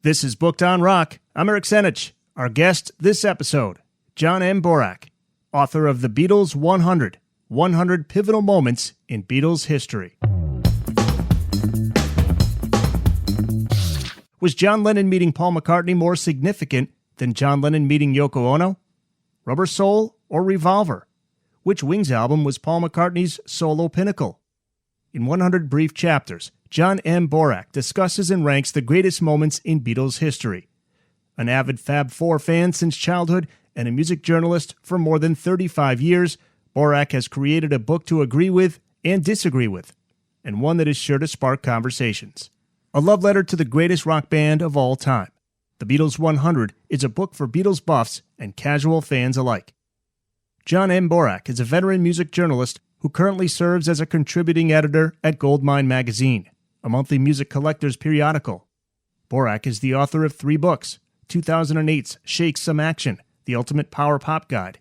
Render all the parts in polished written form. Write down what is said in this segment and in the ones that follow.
This is Booked on Rock. I'm Eric Senich. Our guest this episode, John M. Borack, author of The Beatles 100, 100 Pivotal Moments in Beatles History. Was John Lennon meeting Paul McCartney more significant than John Lennon meeting Yoko Ono? Rubber Soul or Revolver? Which Wings album was Paul McCartney's solo pinnacle? In 100 brief chapters, John M. Borack discusses and ranks the greatest moments in Beatles history. An avid Fab Four fan since childhood and a music journalist for more than 35 years, Borack has created a book to agree with and disagree with, and one that is sure to spark conversations. A love letter to the greatest rock band of all time. The Beatles 100 is a book for Beatles buffs and casual fans alike. John M. Borack is a veteran music journalist who currently serves as a contributing editor at Goldmine Magazine, a monthly music collector's periodical. Borack is the author of 3 books: 2008's Shake Some Action, The Ultimate Power Pop Guide,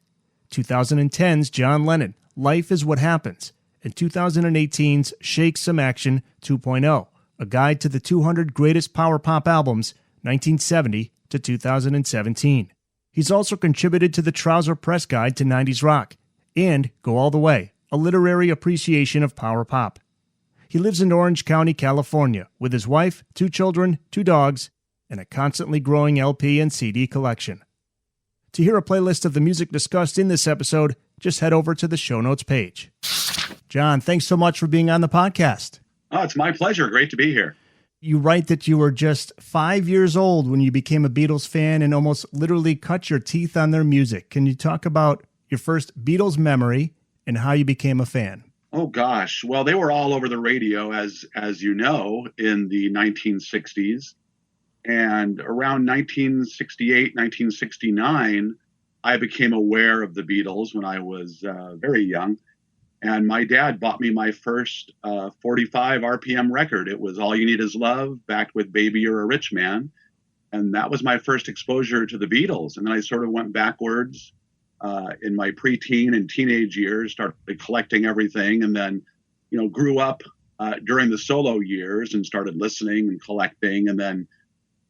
2010's John Lennon, Life is What Happens, and 2018's Shake Some Action 2.0, a guide to the 200 greatest power pop albums, 1970 to 2017. He's also contributed to the Trouser Press Guide to 90s Rock and Go All the Way, a literary appreciation of power pop. He lives in Orange County, California, with his wife, 2 children, 2 dogs, and a constantly growing LP and CD collection. To hear a playlist of the music discussed in this episode, just head over to the show notes page. John, thanks so much for being on the podcast. Oh, it's my pleasure. Great to be here. You write that you were just 5 years old when you became a Beatles fan and almost literally cut your teeth on their music. Can you talk about your first Beatles memory and how you became a fan? Oh, gosh. Well, they were all over the radio, as you know, in the 1960s. And around 1968, 1969, I became aware of the Beatles when I was very young. And my dad bought me my first 45 RPM record. It was All You Need Is Love, backed with Baby You're a Rich Man. And that was my first exposure to the Beatles. And then I sort of went backwards in my preteen and teenage years, started collecting everything, and then, grew up during the solo years and started listening and collecting, and then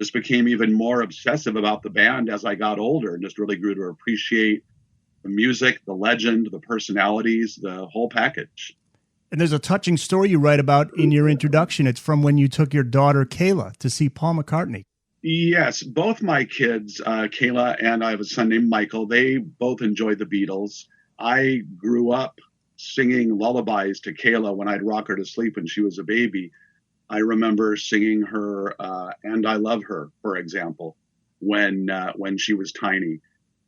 just became even more obsessive about the band as I got older and just really grew to appreciate the music, the legend, the personalities, the whole package. And there's a touching story you write about in your introduction. It's from when you took your daughter, Kayla, to see Paul McCartney. Yes, both my kids, Kayla and I have a son named Michael, they both enjoyed the Beatles. I grew up singing lullabies to Kayla when I'd rock her to sleep when she was a baby. I remember singing her And I Love Her, for example, when she was tiny.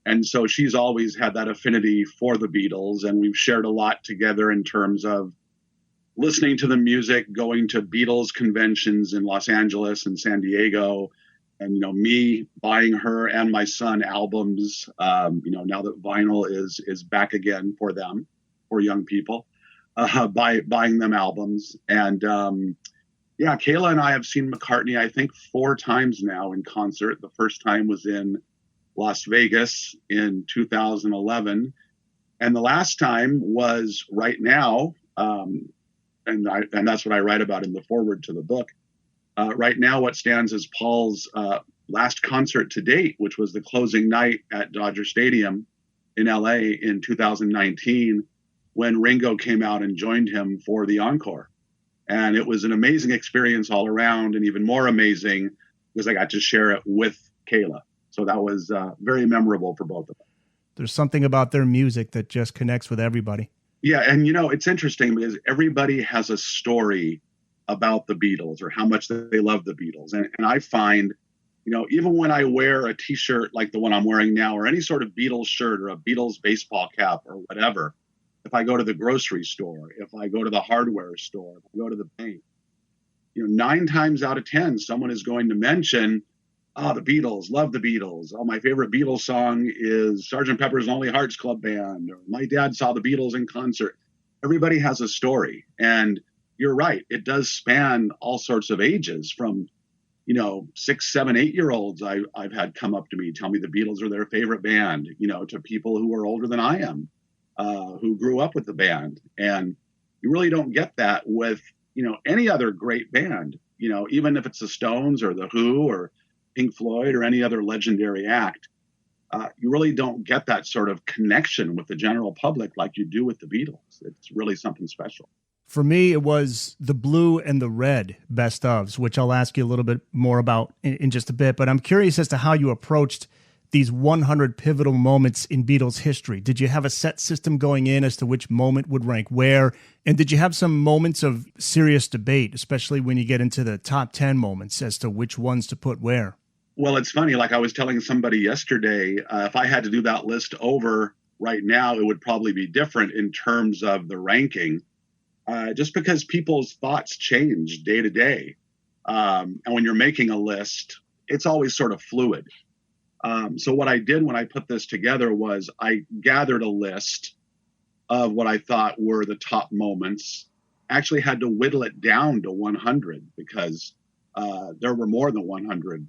And so she's always had that affinity for the Beatles, and we've shared a lot together in terms of listening to the music, going to Beatles conventions in Los Angeles and San Diego, and, me buying her and my son albums, now that vinyl is back again for them, for young people, buying them albums. And, Kayla and I have seen McCartney, I think, 4 times now in concert. The first time was in Las Vegas in 2011. And the last time was right now, and that's what I write about in the foreword to the book. Right now, what stands as Paul's last concert to date, which was the closing night at Dodger Stadium in LA in 2019, when Ringo came out and joined him for the encore. And it was an amazing experience all around, and even more amazing because I got to share it with Kayla. So that was very memorable for both of them. There's something about their music that just connects with everybody. Yeah, and it's interesting because everybody has a story about the Beatles or how much they love the Beatles. And I find, even when I wear a T-shirt like the one I'm wearing now, or any sort of Beatles shirt or a Beatles baseball cap or whatever, if I go to the grocery store, if I go to the hardware store, if I go to the bank, 9 times out of 10, someone is going to mention, the Beatles, love the Beatles. Oh, my favorite Beatles song is Sgt. Pepper's Lonely Hearts Club Band, or my dad saw the Beatles in concert. Everybody has a story. And you're right. It does span all sorts of ages from, 6, 7, 8-year-olds I've had come up to me, tell me the Beatles are their favorite band, to people who are older than I am, who grew up with the band. And you really don't get that with, any other great band, even if it's the Stones or the Who or Pink Floyd or any other legendary act, you really don't get that sort of connection with the general public like you do with the Beatles. It's really something special. For me, it was the blue and the red best ofs, which I'll ask you a little bit more about in just a bit. But I'm curious as to how you approached these 100 pivotal moments in Beatles history. Did you have a set system going in as to which moment would rank where? And did you have some moments of serious debate, especially when you get into the top 10 moments as to which ones to put where? Well, it's funny. Like I was telling somebody yesterday, if I had to do that list over right now, it would probably be different in terms of the ranking. Just because people's thoughts change day to day. And when you're making a list, it's always sort of fluid. So what I did when I put this together was I gathered a list of what I thought were the top moments. Actually had to whittle it down to 100 because there were more than 100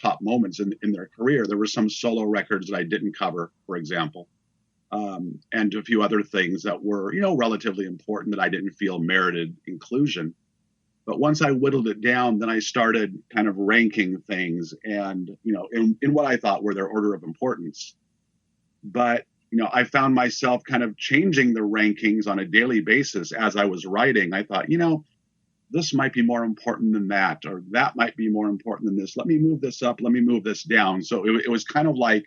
top moments in their career. There were some solo records that I didn't cover, for example. And a few other things that were, relatively important that I didn't feel merited inclusion. But once I whittled it down, then I started kind of ranking things and, in what I thought were their order of importance. But, I found myself kind of changing the rankings on a daily basis as I was writing. I thought, this might be more important than that, or that might be more important than this. Let me move this up. Let me move this down. So it was kind of like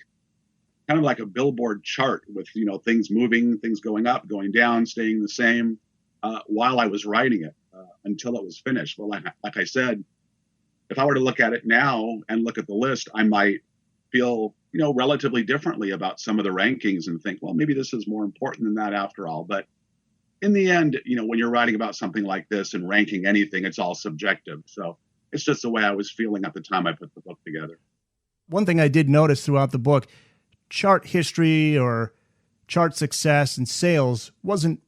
a billboard chart with, things moving, things going up, going down, staying the same while I was writing it until it was finished. Well, like I said, if I were to look at it now and look at the list, I might feel, relatively differently about some of the rankings and think, well, maybe this is more important than that after all. But in the end, when you're writing about something like this and ranking anything, it's all subjective. So it's just the way I was feeling at the time I put the book together. One thing I did notice throughout the book, chart history or chart success and sales wasn't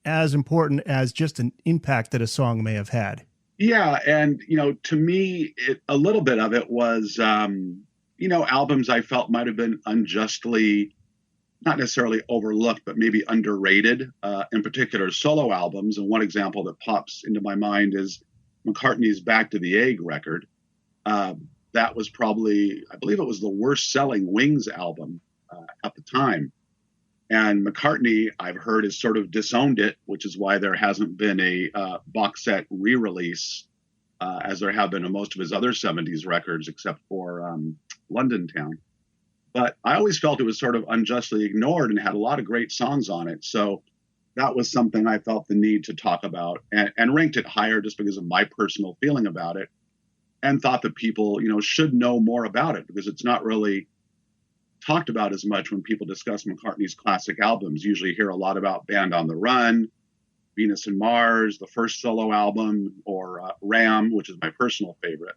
as important as just an impact that a song may have had. Yeah. And, to me, a little bit of it was, albums I felt might have been unjustly, not necessarily overlooked, but maybe underrated, in particular solo albums. And one example that pops into my mind is McCartney's Back to the Egg record. That was probably, I believe it was the worst selling Wings album at the time. And McCartney, I've heard, has sort of disowned it, which is why there hasn't been a box set re-release as there have been in most of his other 70s records, except for London Town. But I always felt it was sort of unjustly ignored and had a lot of great songs on it. So that was something I felt the need to talk about and ranked it higher just because of my personal feeling about it, and thought that people, should know more about it because it's not really talked about as much when people discuss McCartney's classic albums. Usually you hear a lot about Band on the Run, Venus and Mars, the first solo album, or Ram, which is my personal favorite.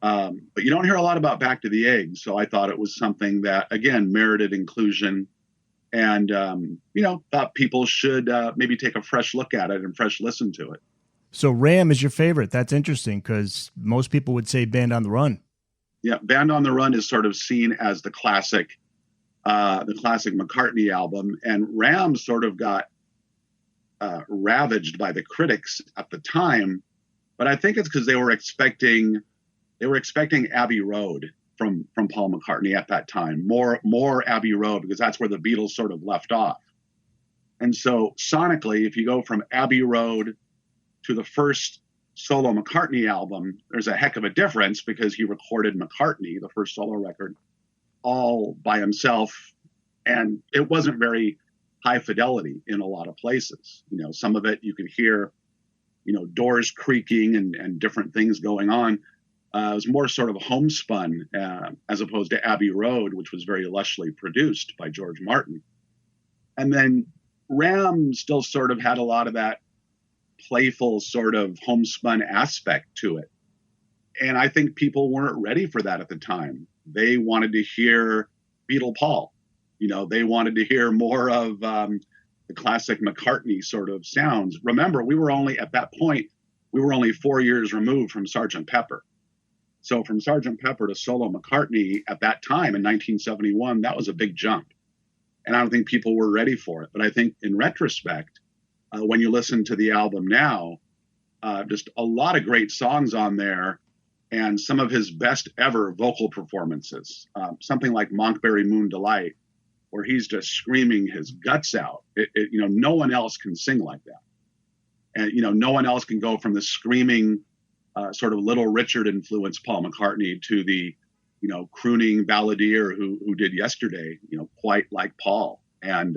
But you don't hear a lot about Back to the Egg. So I thought it was something that, again, merited inclusion and, thought people should maybe take a fresh look at it and fresh listen to it. So Ram is your favorite. That's interesting because most people would say Band on the Run. Yeah, Band on the Run is sort of seen as the classic McCartney album, and Ram sort of got ravaged by the critics at the time. But I think it's because they were expecting Abbey Road from Paul McCartney at that time, more Abbey Road, because that's where the Beatles sort of left off. And so sonically, if you go from Abbey Road to the first solo McCartney album, there's a heck of a difference because he recorded McCartney, the first solo record, all by himself. And it wasn't very high fidelity in a lot of places. Some of it you could hear, doors creaking and different things going on. It was more sort of homespun as opposed to Abbey Road, which was very lushly produced by George Martin. And then Ram still sort of had a lot of that playful sort of homespun aspect to it. And I think people weren't ready for that at the time. They wanted to hear Beatle Paul. They wanted to hear more of the classic McCartney sort of sounds. Remember, at that point, we were only 4 years removed from Sgt. Pepper. So from Sgt. Pepper to solo McCartney at that time in 1971, that was a big jump. And I don't think people were ready for it. But I think in retrospect, when you listen to the album now, just a lot of great songs on there. and some of his best ever vocal performances, something like Monkberry Moon Delight, where he's just screaming his guts out. No one else can sing like that. And, no one else can go from the screaming sort of Little Richard influenced Paul McCartney to the, crooning balladeer who did Yesterday, quite like Paul. And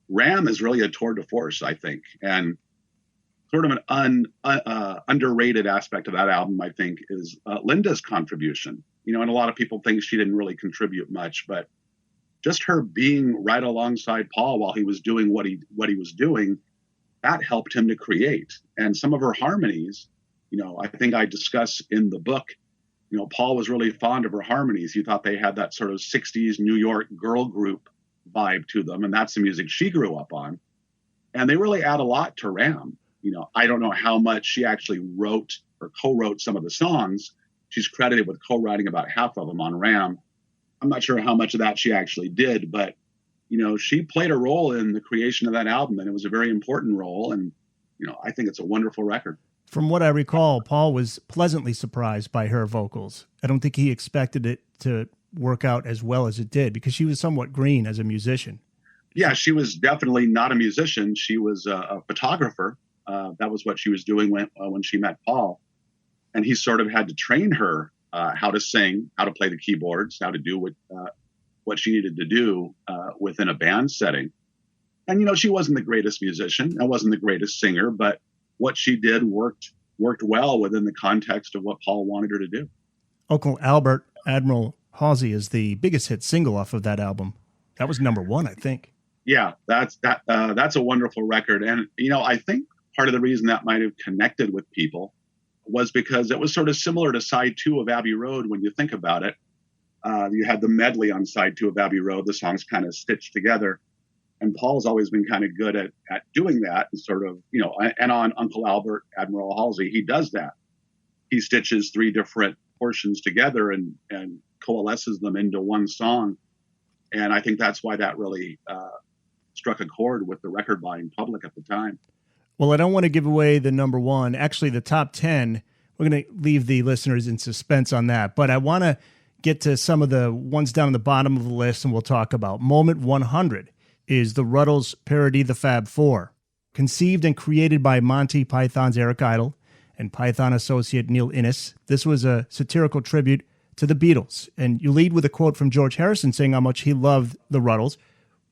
Ram is really a tour de force, I think. And sort of an underrated aspect of that album, I think, is Linda's contribution. And a lot of people think she didn't really contribute much, but just her being right alongside Paul while he was doing what he was doing, that helped him to create. And some of her harmonies, I think I discuss in the book, Paul was really fond of her harmonies. He thought they had that sort of 60s New York girl group vibe to them. And that's the music she grew up on. And they really add a lot to Ram. I don't know how much she actually wrote or co-wrote some of the songs. She's credited with co-writing about half of them on Ram. I'm not sure how much of that she actually did, but, she played a role in the creation of that album, and it was a very important role. And, I think it's a wonderful record. From what I recall, Paul was pleasantly surprised by her vocals. I don't think he expected it to work out as well as it did, because she was somewhat green as a musician. Yeah, she was definitely not a musician. She was a photographer. That was what she was doing when she met Paul. And he sort of had to train her how to sing, how to play the keyboards, how to do what she needed to do within a band setting. And, she wasn't the greatest musician and wasn't the greatest singer, but what she did worked well within the context of what Paul wanted her to do. Uncle Albert, Admiral Halsey, is the biggest hit single off of that album. That was number one, I think. Yeah, that's a wonderful record. And, I think part of the reason that might have connected with people was because it was sort of similar to side 2 of Abbey Road. When you think about it, you had the medley on side 2 of Abbey Road, the songs kind of stitched together. And Paul's always been kind of good at doing that, and sort of, and on Uncle Albert, Admiral Halsey, he does that. He stitches 3 different portions together and coalesces them into one song. And I think that's why that really struck a chord with the record buying public at the time. Well, I don't want to give away the number one. Actually, the top 10, we're going to leave the listeners in suspense on that. But I want to get to some of the ones down at the bottom of the list, and we'll talk about Moment 100 is the Ruddles' parody, The Fab Four. Conceived and created by Monty Python's Eric Idle and Python associate Neil Innes, this was a satirical tribute to the Beatles. And you lead with a quote from George Harrison saying how much he loved the Ruddles.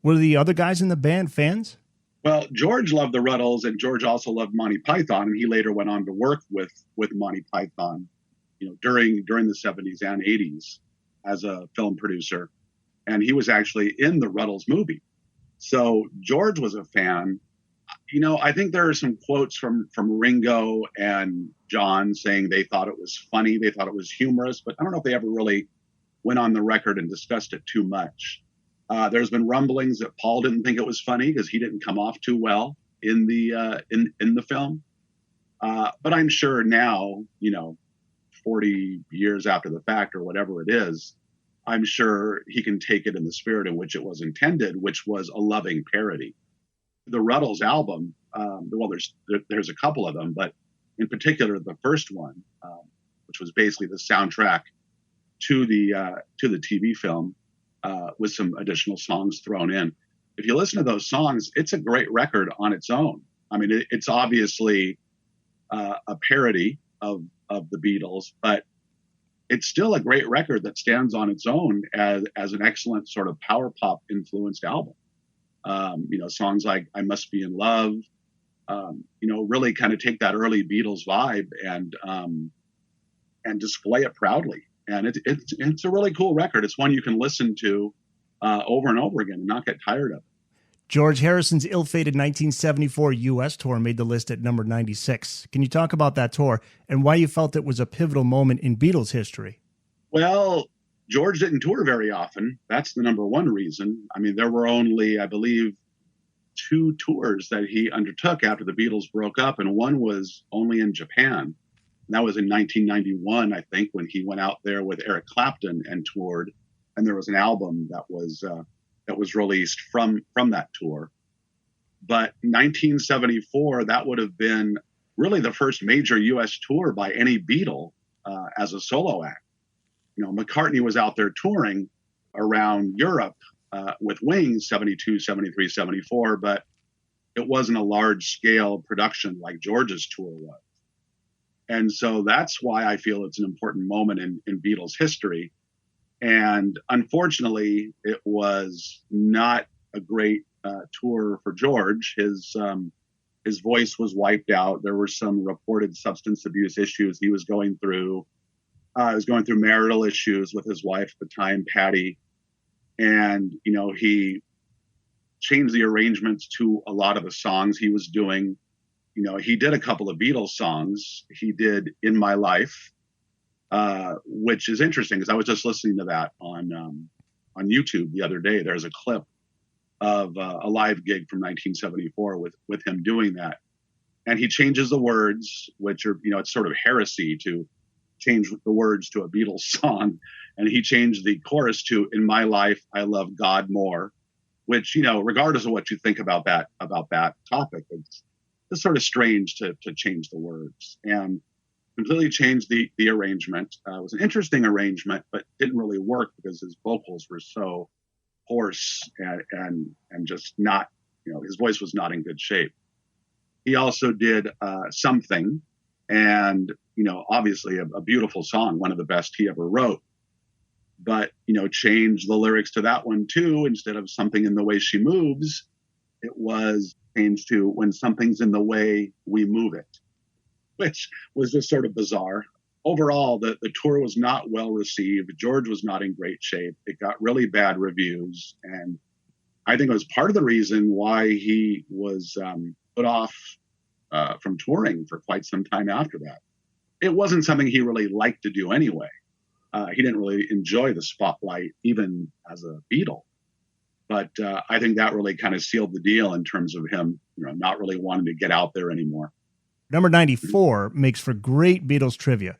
Were the other guys in the band fans? Well, George loved the Ruddles, and George also loved Monty Python, and he later went on to work with Monty Python, during the 70s and 80s as a film producer. And he was actually in the Ruddles movie. So George was a fan. I think there are some quotes from Ringo and John saying they thought it was funny, they thought it was humorous, but I don't know if they ever really went on the record and discussed it too much. There's been rumblings that Paul didn't think it was funny because he didn't come off too well in the film. But I'm sure now, 40 years after the fact or whatever it is, I'm sure he can take it in the spirit in which it was intended, which was a loving parody. The Ruddles album, well, there's a couple of them, but in particular, the first one, which was basically the soundtrack to the TV film, with some additional songs thrown in. If you listen to those songs, it's a great record on its own. I mean, it's obviously a parody of the Beatles, but it's still a great record that stands on its own as an excellent sort of power pop influenced album. Songs like I Must Be in Love, really kind of take that early Beatles vibe and display it proudly. And it's a really cool record. It's one you can listen to over and over again and not get tired of it. George Harrison's ill-fated 1974 U.S. tour made the list at number 96. Can you talk about that tour and why you felt it was a pivotal moment in Beatles history? Well, George didn't tour very often. That's the number one reason. I mean, there were only, I believe, 2 tours that he undertook after the Beatles broke up, and one was only in Japan. And that was in 1991, I think, when he went out there with Eric Clapton and toured. And there was an album that was released from that tour. But 1974, that would have been really the first major U.S. tour by any Beatle as a solo act. McCartney was out there touring around Europe with Wings, 72, 73, 74, but it wasn't a large-scale production like George's tour was. And so that's why I feel it's an important moment in Beatles history. And unfortunately, it was not a great tour for George. His voice was wiped out. There were some reported substance abuse issues he was going through. He was going through marital issues with his wife at the time, Patty. And, he changed the arrangements to a lot of the songs he was doing. He did a couple of Beatles songs. He did In My Life, which is interesting because I was just listening to that on YouTube the other day. There's a clip of a live gig from 1974 with him doing that. And he changes the words, which are, it's sort of heresy to change the words to a Beatles song. And he changed the chorus to In My Life, I Love God More, which, regardless of what you think about that topic, it's sort of strange to change the words, and completely changed the arrangement. It was an interesting arrangement, but didn't really work because his vocals were so hoarse and just not, his voice was not in good shape. He also did Something, and, obviously a beautiful song, one of the best he ever wrote, but, changed the lyrics to that one too. Instead of Something in the Way She Moves, it was changed to When Something's in the Way We Move It, which was just sort of bizarre. Overall, the tour was not well received. George was not in great shape. It got really bad reviews. And I think it was part of the reason why he was put off from touring for quite some time after that. It wasn't something he really liked to do anyway. He didn't really enjoy the spotlight, even as a Beatle. But I think that really kind of sealed the deal in terms of him, not really wanting to get out there anymore. Number 94 makes for great Beatles trivia.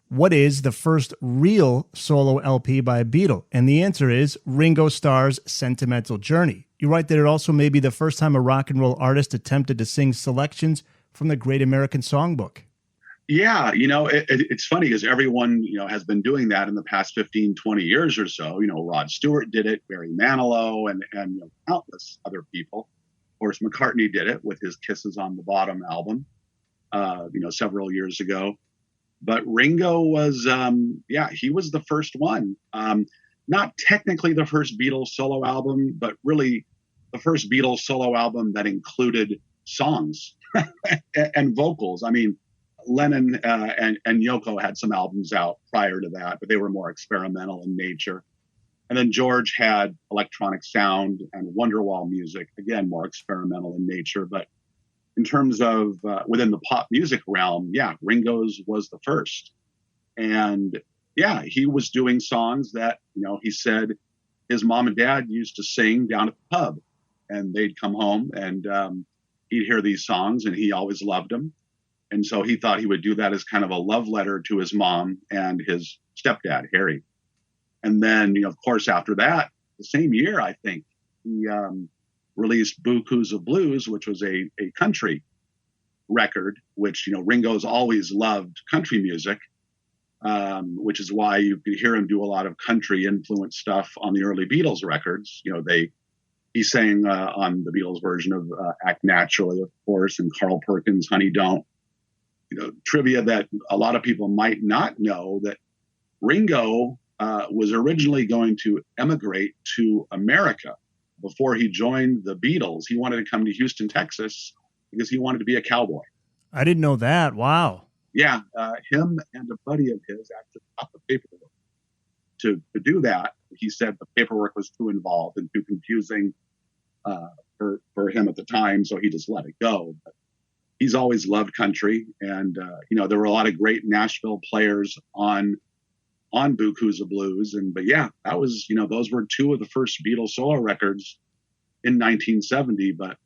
What is the first real solo LP by a Beatle? And the answer is Ringo Starr's Sentimental Journey. You write that it also may be the first time a rock and roll artist attempted to sing selections from the Great American Songbook. Yeah, it's funny because everyone, has been doing that in the past 15, 20 years or so. Rod Stewart did it, Barry Manilow, and countless other people. Of course, McCartney did it with his Kisses on the Bottom album, several years ago. But Ringo was, he was the first one. Not technically the first Beatles solo album, but really the first Beatles solo album that included songs and vocals. I mean, Lennon and Yoko had some albums out prior to that, but they were more experimental in nature. And then George had electronic sound and Wonderwall music, again, more experimental in nature. But in terms of within the pop music realm, Ringo's was the first. And he was doing songs that, he said his mom and dad used to sing down at the pub. And they'd come home and he'd hear these songs and he always loved them. And so he thought he would do that as kind of a love letter to his mom and his stepdad, Harry. And then, of course, after that, the same year, I think, he released Bukus of Blues, which was a country record, which, Ringo's always loved country music, which is why you could hear him do a lot of country influenced stuff on the early Beatles records. He sang on the Beatles version of Act Naturally, of course, and Carl Perkins' Honey Don't. Trivia that a lot of people might not know, that Ringo was originally going to emigrate to America before he joined the Beatles. He wanted to come to Houston, Texas, because he wanted to be a cowboy. I didn't know that. Wow. Yeah, him and a buddy of his actually got the paperwork to do that. He said the paperwork was too involved and too confusing for him at the time, so he just let it go. But he's always loved country, and there were a lot of great Nashville players on Bukus of Blues, that was those were two of the first Beatles solo records in 1970. But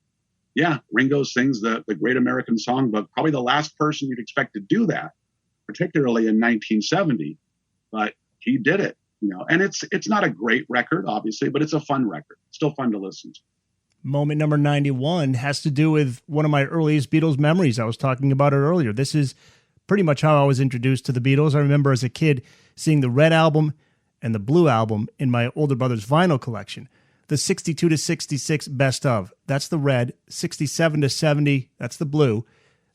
Ringo sings the Great American Songbook, probably the last person you'd expect to do that, particularly in 1970, but he did it. And it's not a great record, obviously, but it's a fun record. It's still fun to listen to. Moment number 91 has to do with one of my earliest Beatles memories. I was talking about it earlier. This is pretty much how I was introduced to the Beatles. I remember as a kid seeing the Red album and the Blue album in my older brother's vinyl collection. The 62 to 66 best of, that's the Red. 67 to 70, that's the Blue.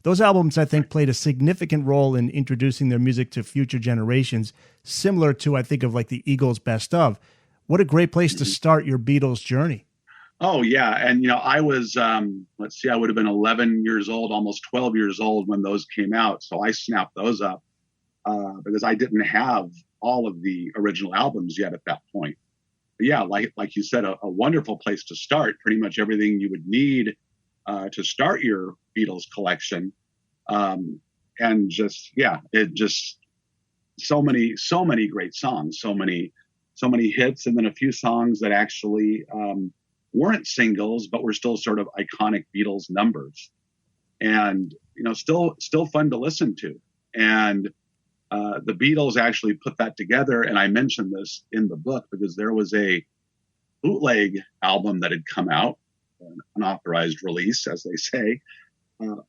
Those albums, I think, played a significant role in introducing their music to future generations, similar to, I think, of like the Eagles' best of. What a great place to start your Beatles journey. Oh, yeah. And, I was, I would have been 11 years old, almost 12 years old when those came out. So I snapped those up because I didn't have all of the original albums yet at that point. But yeah, like you said, a wonderful place to start. Pretty much everything you would need to start your Beatles collection. And just so many great songs, so many hits, and then a few songs that actually weren't singles, but were still sort of iconic Beatles numbers, and still fun to listen to. And the Beatles actually put that together, and I mentioned this in the book because there was a bootleg album that had come out, an unauthorized release, as they say,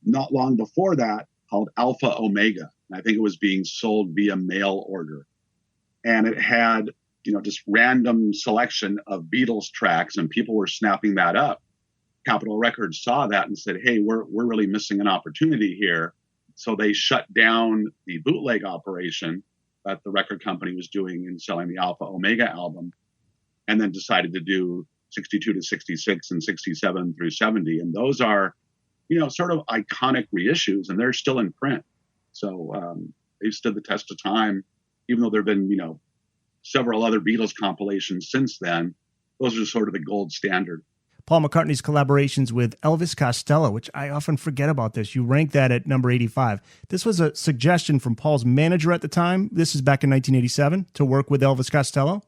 not long before that, called Alpha Omega. And I think it was being sold via mail order, and it had just random selection of Beatles tracks, and people were snapping that up. Capitol Records saw that and said, hey, we're really missing an opportunity here. So they shut down the bootleg operation that the record company was doing in selling the Alpha Omega album, and then decided to do 62 to 66 and 67 through 70. And those are, sort of iconic reissues, and they're still in print. So they've stood the test of time, even though there have been, several other Beatles compilations since then. Those are sort of the gold standard. Paul McCartney's collaborations with Elvis Costello, which I often forget about this. You rank that at number 85. This was a suggestion from Paul's manager at the time. This is back in 1987 to work with Elvis Costello.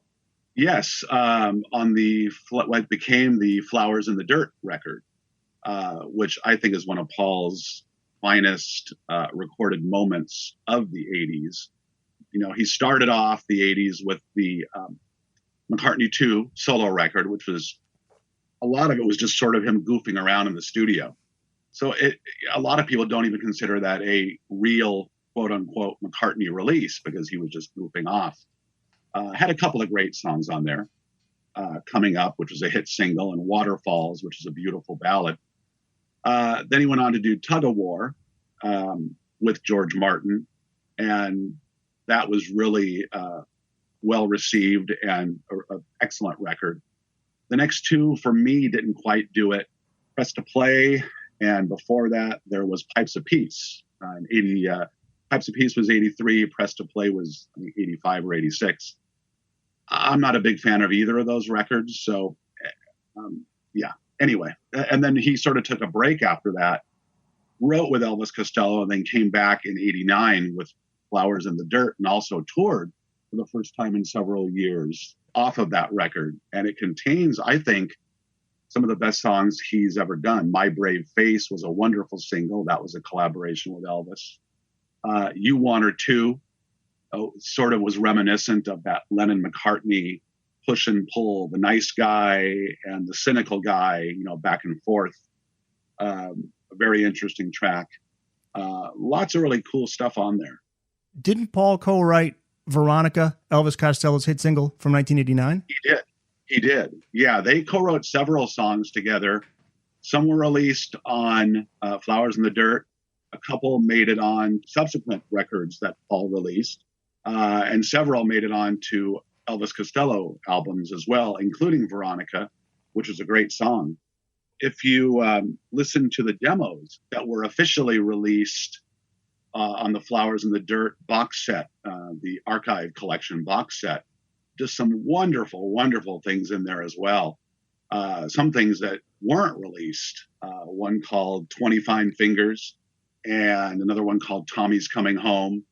Yes, on what became the Flowers in the Dirt record, which I think is one of Paul's finest recorded moments of the 80s. He started off the 80s with the McCartney 2 solo record, which was, a lot of it was just sort of him goofing around in the studio. So a lot of people don't even consider that a real, quote unquote, McCartney release because he was just goofing off. Had a couple of great songs on there. Coming Up, which was a hit single, and Waterfalls, which is a beautiful ballad. Then he went on to do Tug of War with George Martin, and that was really well received and an excellent record. The next two, for me, didn't quite do it. Press to Play, and before that, there was Pipes of Peace. Pipes of Peace was 83, Press to Play was 85 or 86. I'm not a big fan of either of those records, so yeah. Anyway, and then he sort of took a break after that, wrote with Elvis Costello, and then came back in 89 with Flowers in the Dirt, and also toured for the first time in several years off of that record. And it contains, I think, some of the best songs he's ever done. My Brave Face was a wonderful single. That was a collaboration with Elvis. You Want Her Too sort of was reminiscent of that Lennon-McCartney push and pull, the nice guy and the cynical guy, back and forth. A very interesting track. Lots of really cool stuff on there. Didn't Paul co-write Veronica, Elvis Costello's hit single from 1989? He did. Yeah, they co-wrote several songs together. Some were released on Flowers in the Dirt. A couple made it on subsequent records that Paul released. And several made it on to Elvis Costello albums as well, including Veronica, which is a great song. If you listen to the demos that were officially released on the Flowers in the Dirt box set, the Archive Collection box set, just some wonderful, wonderful things in there as well. Some things that weren't released, one called 20 Fine Fingers and another one called Tommy's Coming Home,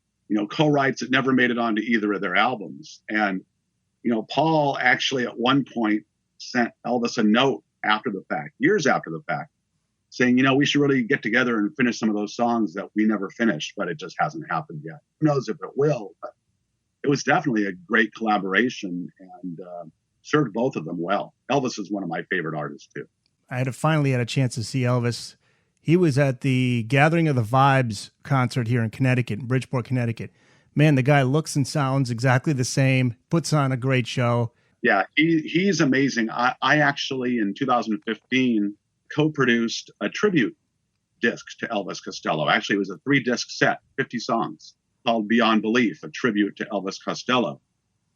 co-writes that never made it onto either of their albums. And, Paul actually at one point sent Elvis a note after the fact, years after the fact, saying, we should really get together and finish some of those songs that we never finished, but it just hasn't happened yet. Who knows if it will, but it was definitely a great collaboration and served both of them well. Elvis is one of my favorite artists too. I finally had a chance to see Elvis. He was at the Gathering of the Vibes concert here in Connecticut, in Bridgeport, Connecticut. Man, the guy looks and sounds exactly the same, puts on a great show. Yeah, he's amazing. I actually, in 2015, co-produced a tribute disc to Elvis Costello. Actually, it was a 3-disc set, 50 songs, called Beyond Belief, a tribute to Elvis Costello.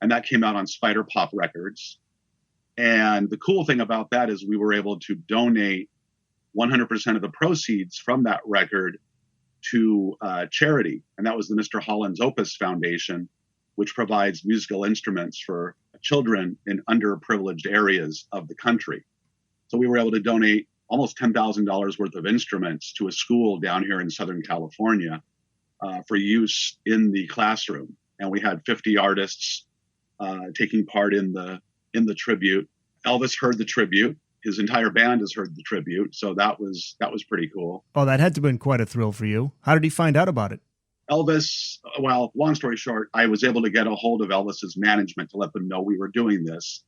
And that came out on Spider Pop Records. And the cool thing about that is we were able to donate 100% of the proceeds from that record to charity. And that was the Mr. Holland's Opus Foundation, which provides musical instruments for children in underprivileged areas of the country. So we were able to donate almost $10,000 worth of instruments to a school down here in Southern California for use in the classroom. And we had 50 artists taking part in the tribute. Elvis heard the tribute. His entire band has heard the tribute. So that was pretty cool. Oh, that had to have been quite a thrill for you. How did he find out about it? Elvis, well, long story short, I was able to get a hold of Elvis's management to let them know we were doing this.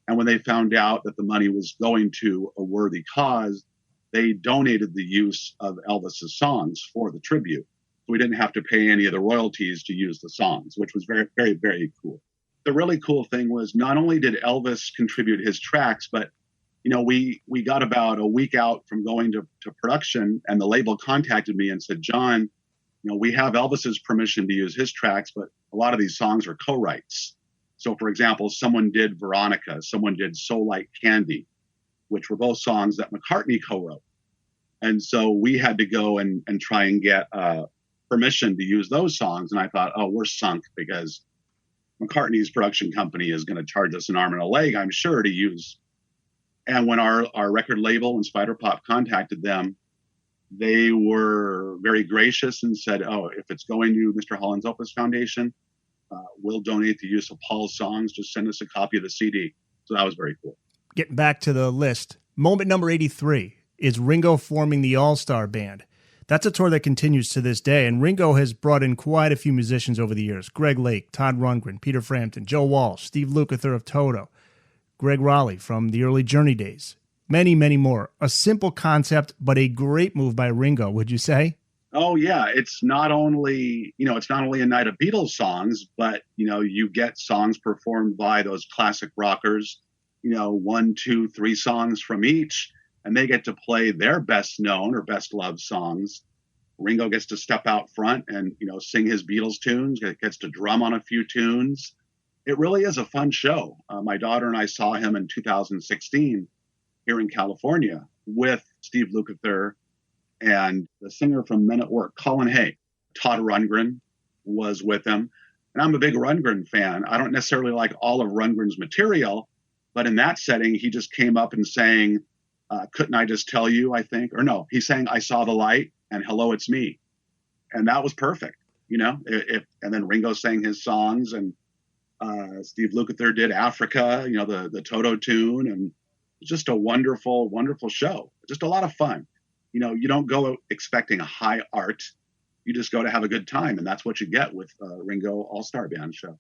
And when they found out that the money was going to a worthy cause, they donated the use of Elvis's songs for the tribute. So we didn't have to pay any of the royalties to use the songs, which was very, very, very cool. The really cool thing was not only did Elvis contribute his tracks, but we got about a week out from going to production, and the label contacted me and said, John, we have Elvis's permission to use his tracks, but a lot of these songs are co-writes. So, for example, someone did Veronica, someone did So Like Candy, which were both songs that McCartney co-wrote. And so we had to go and try and get permission to use those songs. And I thought, oh, we're sunk, because McCartney's production company is going to charge us an arm and a leg, I'm sure, to use. And when our record label and Spider Pop contacted them, they were very gracious and said, oh, if it's going to Mr. Holland's Opus Foundation, we'll donate the use of Paul's songs. Just send us a copy of the CD. So that was very cool. Getting back to the list, moment number 83 is Ringo forming the All-Star Band. That's a tour that continues to this day, and Ringo has brought in quite a few musicians over the years. Greg Lake, Todd Rundgren, Peter Frampton, Joe Walsh, Steve Lukather of Toto, Greg Raleigh from the early Journey days. Many, many more. A simple concept, but a great move by Ringo, would you say? Oh, yeah. It's not only a night of Beatles songs, but, you get songs performed by those classic rockers, 1, 2, 3 songs from each, and they get to play their best known or best loved songs. Ringo gets to step out front and, sing his Beatles tunes, gets to drum on a few tunes. It really is a fun show. My daughter and I saw him in 2016 here in California with Steve Lukather and the singer from Men at Work, Colin Hay. Todd Rundgren was with him. And I'm a big Rundgren fan. I don't necessarily like all of Rundgren's material, but in that setting, he just came up and sang, Couldn't I Just Tell You, I think? Or no, he sang I Saw the Light and Hello, It's Me. And that was perfect, and then Ringo sang his songs, and Steve Lukather did Africa, the Toto tune, and it's just a wonderful, wonderful show. Just a lot of fun. You don't go expecting a high art. You just go to have a good time, and that's what you get with Ringo All-Star Band show.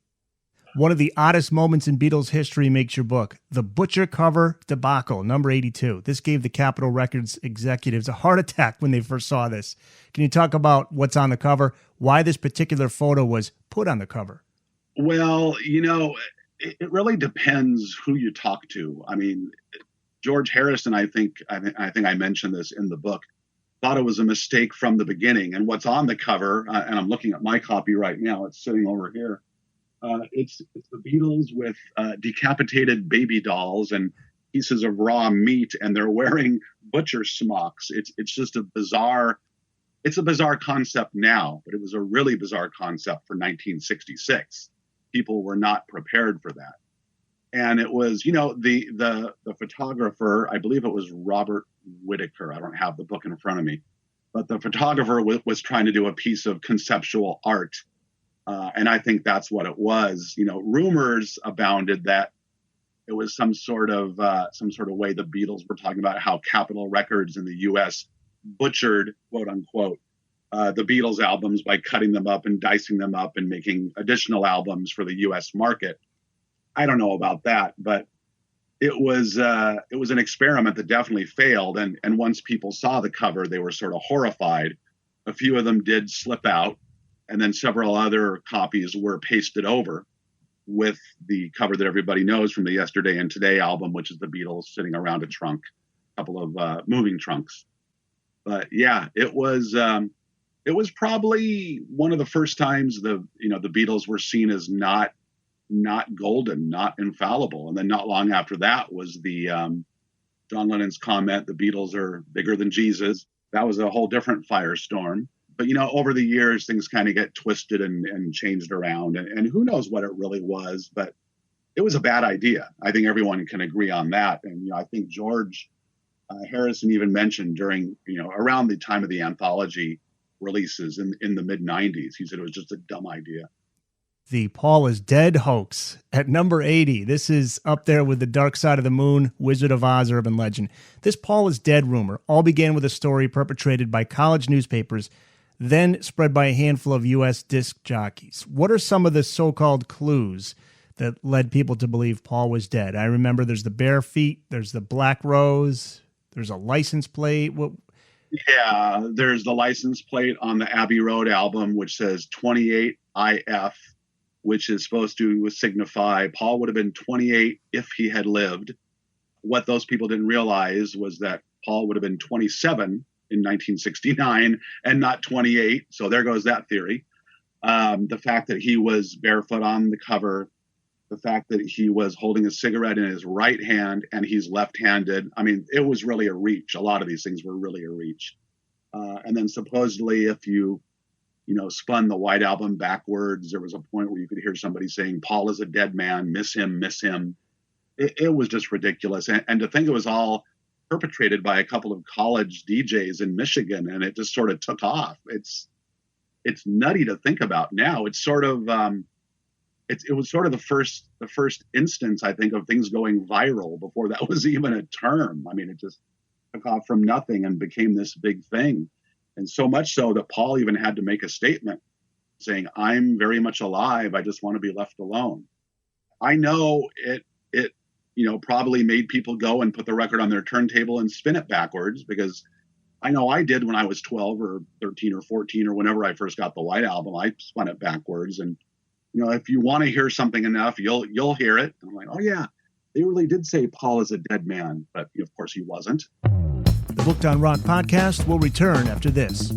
One of the oddest moments in Beatles history makes your book. The Butcher cover debacle, number 82. This gave the Capitol Records executives a heart attack when they first saw this. Can you talk about what's on the cover, why this particular photo was put on the cover? Well, it really depends who you talk to. I mean, George Harrison, I think I mentioned this in the book, thought it was a mistake from the beginning. And what's on the cover, and I'm looking at my copy right now, it's sitting over here. It's the Beatles with decapitated baby dolls and pieces of raw meat, and they're wearing butcher smocks. It's just a bizarre concept now, but it was a really bizarre concept for 1966. People were not prepared for that. And it was, the photographer, I believe it was Robert Whitaker. I don't have the book in front of me, but the photographer was trying to do a piece of conceptual art. And I think that's what it was. Rumors abounded that it was some sort of way the Beatles were talking about how Capitol Records in the U.S. butchered, quote unquote, the Beatles albums by cutting them up and dicing them up and making additional albums for the U.S. market. I don't know about that, but it was an experiment that definitely failed. And once people saw the cover, they were sort of horrified. A few of them did slip out, and then several other copies were pasted over with the cover that everybody knows from the Yesterday and Today album, which is the Beatles sitting around a trunk, a couple of moving trunks. But yeah, it was probably one of the first times the Beatles were seen as not golden, not infallible. And then not long after that was the John Lennon's comment, "The Beatles are bigger than Jesus." That was a whole different firestorm. But, over the years, things kind of get twisted and changed around. And who knows what it really was. But it was a bad idea. I think everyone can agree on that. And, I think George Harrison even mentioned during, around the time of the anthology releases in the mid-'90s, he said it was just a dumb idea. The Paul is Dead hoax at number 80. This is up there with the Dark Side of the Moon, Wizard of Oz urban legend. This Paul is Dead rumor all began with a story perpetrated by college newspapers, then spread by a handful of U.S. disc jockeys. What are some of the so-called clues that led people to believe Paul was dead? I remember there's the bare feet, there's the black rose, there's a license plate. Yeah, there's the license plate on the Abbey Road album, which says 28 IF, which is supposed to signify Paul would have been 28 if he had lived. What those people didn't realize was that Paul would have been 27 in 1969 and not 28. So there goes that theory. The fact that he was barefoot on the cover, the fact that he was holding a cigarette in his right hand and he's left-handed. I mean, it was really a reach. A lot of these things were really a reach. And then supposedly if you spun the White Album backwards, there was a point where you could hear somebody saying, "Paul is a dead man, miss him, miss him." It was just ridiculous. And to think it was all perpetrated by a couple of college DJs in Michigan, and it just sort of took off. It's nutty to think about now. It's sort of, it was sort of the first instance, I think, of things going viral before that was even a term. I mean, it just took off from nothing and became this big thing. And so much so that Paul even had to make a statement saying, "I'm very much alive. I just want to be left alone." I know it probably made people go and put the record on their turntable and spin it backwards, because I know I did when I was 12 or 13 or 14 or whenever I first got the White Album. I spun it backwards. And, if you want to hear something enough, you'll hear it. And I'm like, oh, yeah, they really did say Paul is a dead man. But, of course, he wasn't. The Booked on Rock podcast will return after this.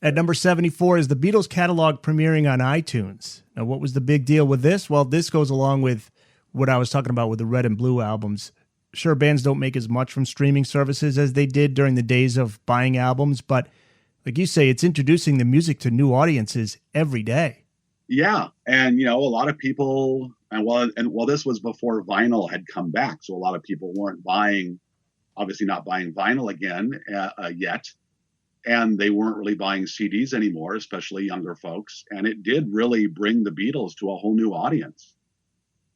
At number 74 is the Beatles catalog premiering on iTunes. Now, what was the big deal with this? Well, this goes along with what I was talking about with the Red and Blue albums. Sure, bands don't make as much from streaming services as they did during the days of buying albums, but like you say, it's introducing the music to new audiences every day. Yeah, and a lot of people, and this was before vinyl had come back, so a lot of people weren't obviously not buying vinyl again yet, and they weren't really buying CDs anymore, especially younger folks. And it did really bring the Beatles to a whole new audience.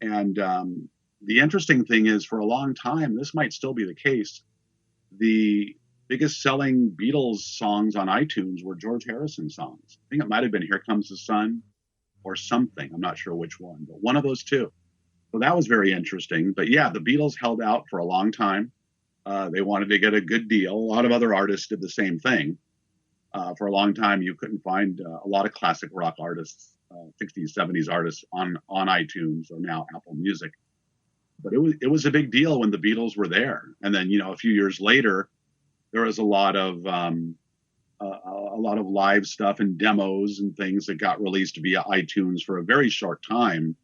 And the interesting thing is, for a long time, this might still be the case, the biggest selling Beatles songs on iTunes were George Harrison songs. I think it might have been "Here Comes the Sun" or something. I'm not sure which one, but one of those two. So that was very interesting. But yeah, the Beatles held out for a long time. They wanted to get a good deal. A lot of other artists did the same thing. For a long time, you couldn't find a lot of classic rock artists, 60s, 70s artists on iTunes or now Apple Music. But it was a big deal when the Beatles were there. And then, a few years later, there was a lot of live stuff and demos and things that got released via iTunes for a very short time,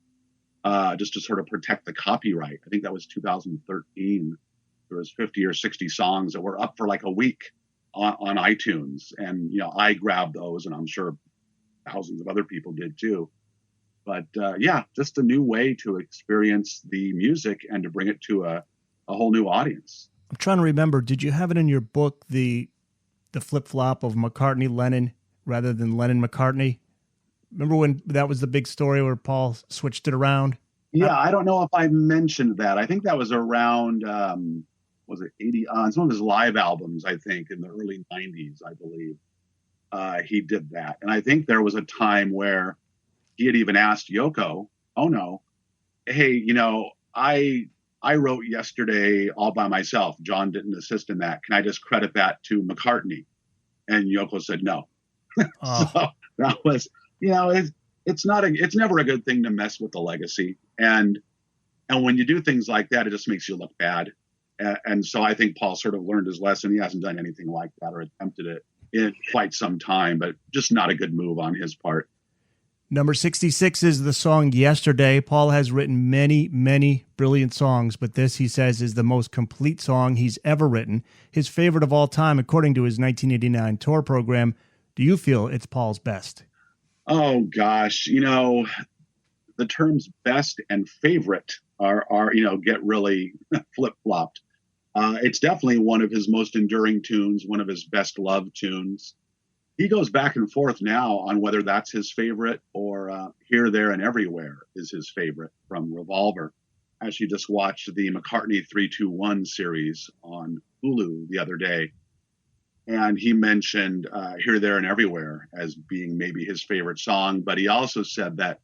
just to sort of protect the copyright. I think that was 2013. There was 50 or 60 songs that were up for like a week on iTunes. And, I grabbed those, and I'm sure thousands of other people did too. But yeah, just a new way to experience the music and to bring it to a whole new audience. I'm trying to remember, did you have it in your book, the flip-flop of McCartney-Lennon rather than Lennon-McCartnney? Remember when that was the big story where Paul switched it around? Yeah, I don't know if I mentioned that. I think that was around, was it 80, on some of his live albums, I think, in the early 90s, I believe. He did that. And I think there was a time where he had even asked Yoko Ono hey, I wrote Yesterday all by myself. John didn't assist in that. Can I just credit that to McCartney? And Yoko said no. So Oh, that was, it's never a good thing to mess with the legacy. And when you do things like that, it just makes you look bad. And so I think Paul sort of learned his lesson. He hasn't done anything like that or attempted it in quite some time, but just not a good move on his part. number 66 is the song Yesterday. Paul has written many, many brilliant songs, but this, he says, is the most complete song he's ever written. His favorite of all time, according to his 1989 tour program. Do you feel it's Paul's best? Oh, gosh. The terms best and favorite are get really flip-flopped. It's definitely one of his most enduring tunes, one of his best loved tunes. He goes back and forth now on whether that's his favorite or Here, There, and Everywhere is his favorite from Revolver. I actually just watched the McCartney 3-2-1 series on Hulu the other day, and he mentioned Here, There, and Everywhere as being maybe his favorite song, but he also said that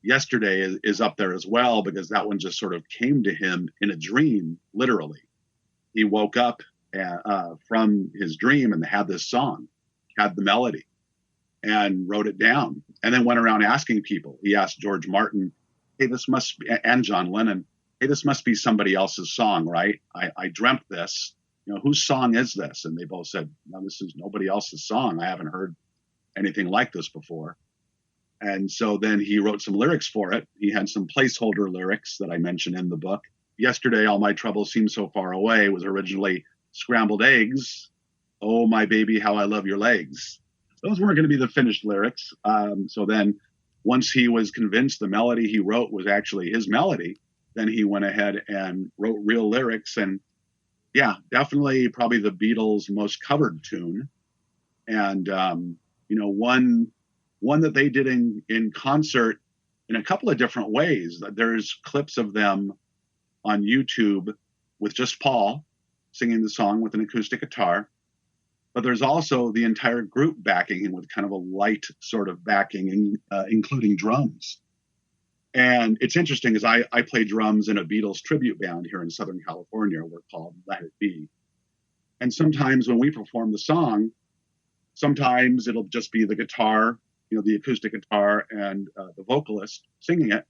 Yesterday is up there as well because that one just sort of came to him in a dream, literally. He woke up from his dream and had this song, had the melody, and wrote it down, and then went around asking people. He asked George Martin, hey, this must be, and John Lennon, hey, this must be somebody else's song, right? I dreamt this. Whose song is this? And they both said, no, this is nobody else's song. I haven't heard anything like this before. And so then he wrote some lyrics for it. He had some placeholder lyrics that I mentioned in the book. Yesterday, all my troubles seem so far away was originally scrambled eggs. Oh, my baby, how I love your legs. Those weren't going to be the finished lyrics. So then once he was convinced the melody he wrote was actually his melody, then he went ahead and wrote real lyrics. And yeah, definitely probably the Beatles' most covered tune. And, one that they did in concert in a couple of different ways. There's clips of them on YouTube with just Paul singing the song with an acoustic guitar, but there's also the entire group backing him with kind of a light sort of backing, including drums. And it's interesting because I play drums in a Beatles tribute band here in Southern California. We're called Let It Be. And sometimes when we perform the song, sometimes it'll just be the guitar, the acoustic guitar and the vocalist singing it.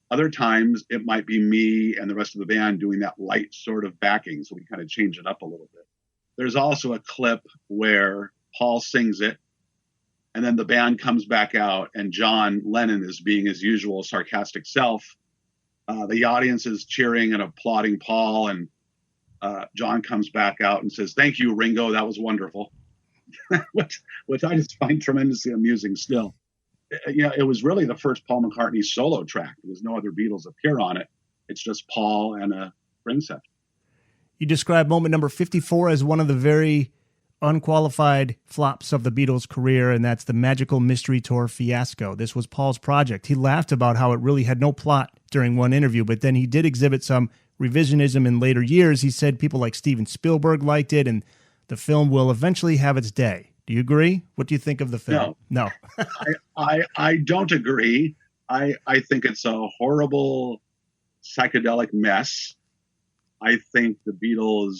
Other times it might be me and the rest of the band doing that light sort of backing. So we kind of change it up a little bit. There's also a clip where Paul sings it and then the band comes back out and John Lennon is being his usual sarcastic self. The audience is cheering and applauding Paul, and John comes back out and says, "Thank you, Ringo. That was wonderful." which I just find tremendously amusing still. It was really the first Paul McCartney solo track. There's no other Beatles appear on it. It's just Paul and a string section. You describe moment number 54 as one of the very unqualified flops of the Beatles' career, and that's the Magical Mystery Tour Fiasco. This was Paul's project. He laughed about how it really had no plot during one interview, but then he did exhibit some revisionism in later years. He said people like Steven Spielberg liked it, and the film will eventually have its day. Do you agree? What do you think of the film? No. I don't agree. I think it's a horrible psychedelic mess. I think the Beatles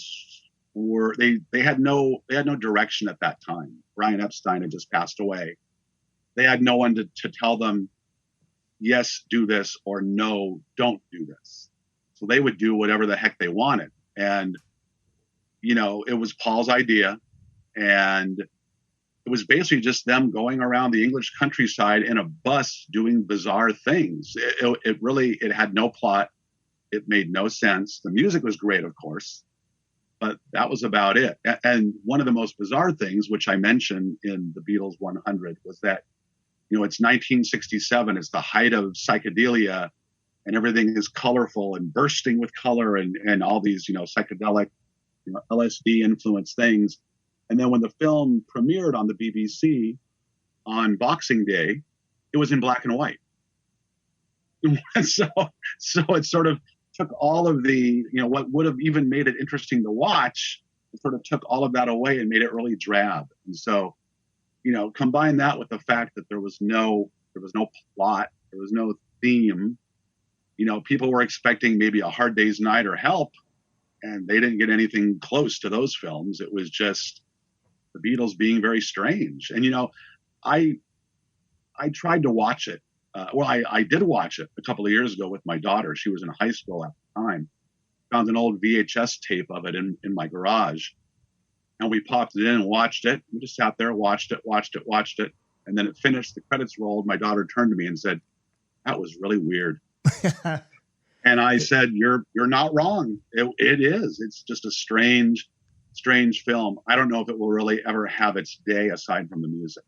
they had no direction at that time. Brian Epstein had just passed away. They had no one to tell them, yes, do this, or no, don't do this. So they would do whatever the heck they wanted. And it was Paul's idea, and it was basically just them going around the English countryside in a bus doing bizarre things. It had no plot. It made no sense. The music was great, of course, but that was about it. And one of the most bizarre things, which I mentioned in the Beatles 100, was that, it's 1967. It's the height of psychedelia, and everything is colorful and bursting with color and all these, psychedelic, LSD influenced things. And then when the film premiered on the BBC on Boxing Day, it was in black and white. so it sort of took all of the, what would have even made it interesting to watch, it sort of took all of that away and made it really drab. And so, combine that with the fact that there was no plot, there was no theme. People were expecting maybe A Hard Day's Night or Help, and they didn't get anything close to those films. It was just the Beatles being very strange. And, I tried to watch it. I did watch it a couple of years ago with my daughter. She was in high school at the time. Found an old VHS tape of it in my garage. And we popped it in and watched it. We just sat there, watched it. And then it finished, the credits rolled. My daughter turned to me and said, "That was really weird." And I said, you're not wrong. It is. It's just a strange film. I don't know if it will really ever have its day aside from the music.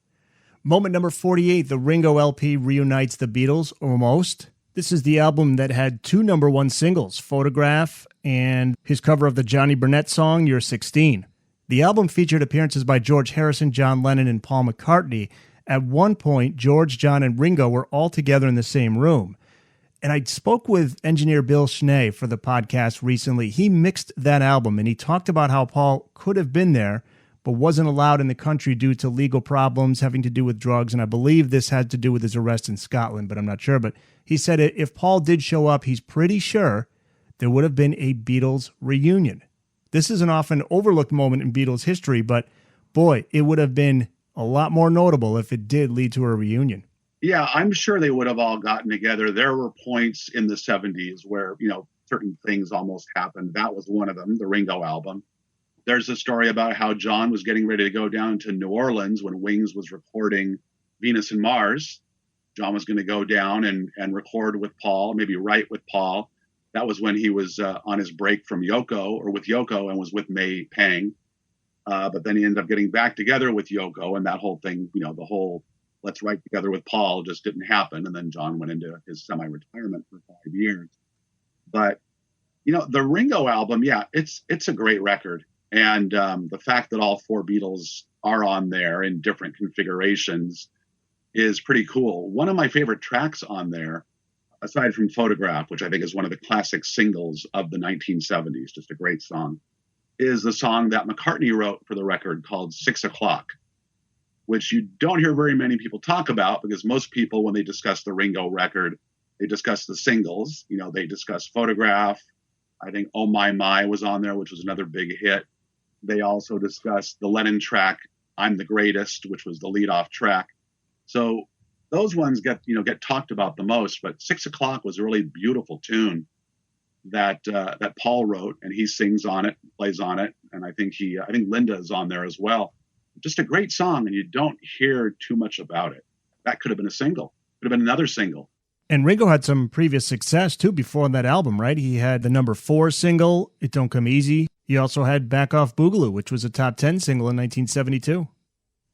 Moment number 48, the Ringo LP reunites the Beatles, almost. This is the album that had two number one singles, Photograph and his cover of the Johnny Burnett song, You're 16. The album featured appearances by George Harrison, John Lennon, and Paul McCartney. At one point, George, John, and Ringo were all together in the same room. And I spoke with engineer Bill Schnee for the podcast recently. He mixed that album, and he talked about how Paul could have been there, but wasn't allowed in the country due to legal problems having to do with drugs. And I believe this had to do with his arrest in Scotland, but I'm not sure. But he said if Paul did show up, he's pretty sure there would have been a Beatles reunion. This is an often overlooked moment in Beatles history, but boy, it would have been a lot more notable if it did lead to a reunion. Yeah, I'm sure they would have all gotten together. There were points in the 70s where, certain things almost happened. That was one of them, the Ringo album. There's a story about how John was getting ready to go down to New Orleans when Wings was recording Venus and Mars. John was going to go down and record with Paul, maybe write with Paul. That was when he was on his break from Yoko, or with Yoko, and was with May Pang. But then he ended up getting back together with Yoko, and that whole thing, the whole let's write together with Paul just didn't happen. And then John went into his semi-retirement for 5 years. But, the Ringo album, yeah, it's a great record. And the fact that all four Beatles are on there in different configurations is pretty cool. One of my favorite tracks on there, aside from Photograph, which I think is one of the classic singles of the 1970s, just a great song, is the song that McCartney wrote for the record called 6 O'Clock, which you don't hear very many people talk about, because most people, when they discuss the Ringo record, they discuss the singles. They discuss Photograph. I think Oh My My was on there, which was another big hit. They also discussed the Lennon track, I'm the Greatest, which was the lead-off track. So those ones get talked about the most, but 6 O'Clock was a really beautiful tune that Paul wrote, and he sings on it, plays on it. And I think Linda is on there as well. Just a great song, and you don't hear too much about it. That could have been a single, could have been another single. And Ringo had some previous success too before that album, right? He had the number 4 single, It Don't Come Easy. He also had Back Off Boogaloo, which was a top 10 single in 1972.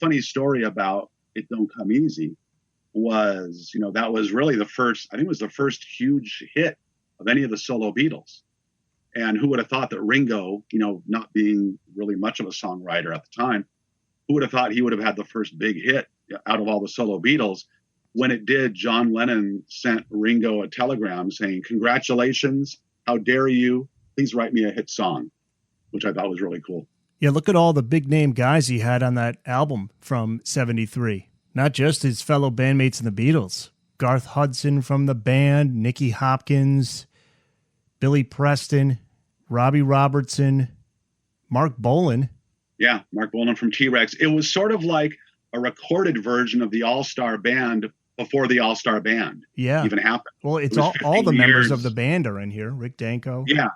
Funny story about It Don't Come Easy was, that was really the first huge hit of any of the solo Beatles. And who would have thought that Ringo, not being really much of a songwriter at the time, who would have thought he would have had the first big hit out of all the solo Beatles? When it did, John Lennon sent Ringo a telegram saying, "Congratulations, how dare you, please write me a hit song," which I thought was really cool. Yeah, look at all the big name guys he had on that album from 73. Not just his fellow bandmates in the Beatles. Garth Hudson from the band, Nicky Hopkins, Billy Preston, Robbie Robertson, Mark Bolan. Yeah, Mark Bolan from T-Rex. It was sort of like a recorded version of the All-Star Band before the All-Star Band even happened. Well, it's all the members of the band are in here. Rick Danko. Yeah.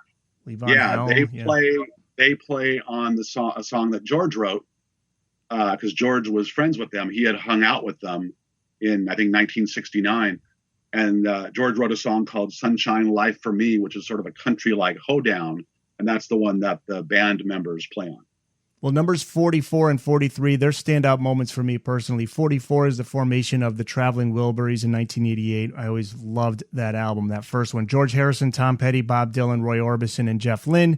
Levon Yeah, Helm, they play on a song that George wrote, because George was friends with them. He had hung out with them in, I think, 1969. And George wrote a song called Sunshine Life for Me, which is sort of a country-like hoedown. And that's the one that the band members play on. Well, numbers 44 and 43, they're standout moments for me personally. 44 is the formation of the Traveling Wilburys in 1988. I always loved that album, that first one. George Harrison, Tom Petty, Bob Dylan, Roy Orbison, and Jeff Lynne.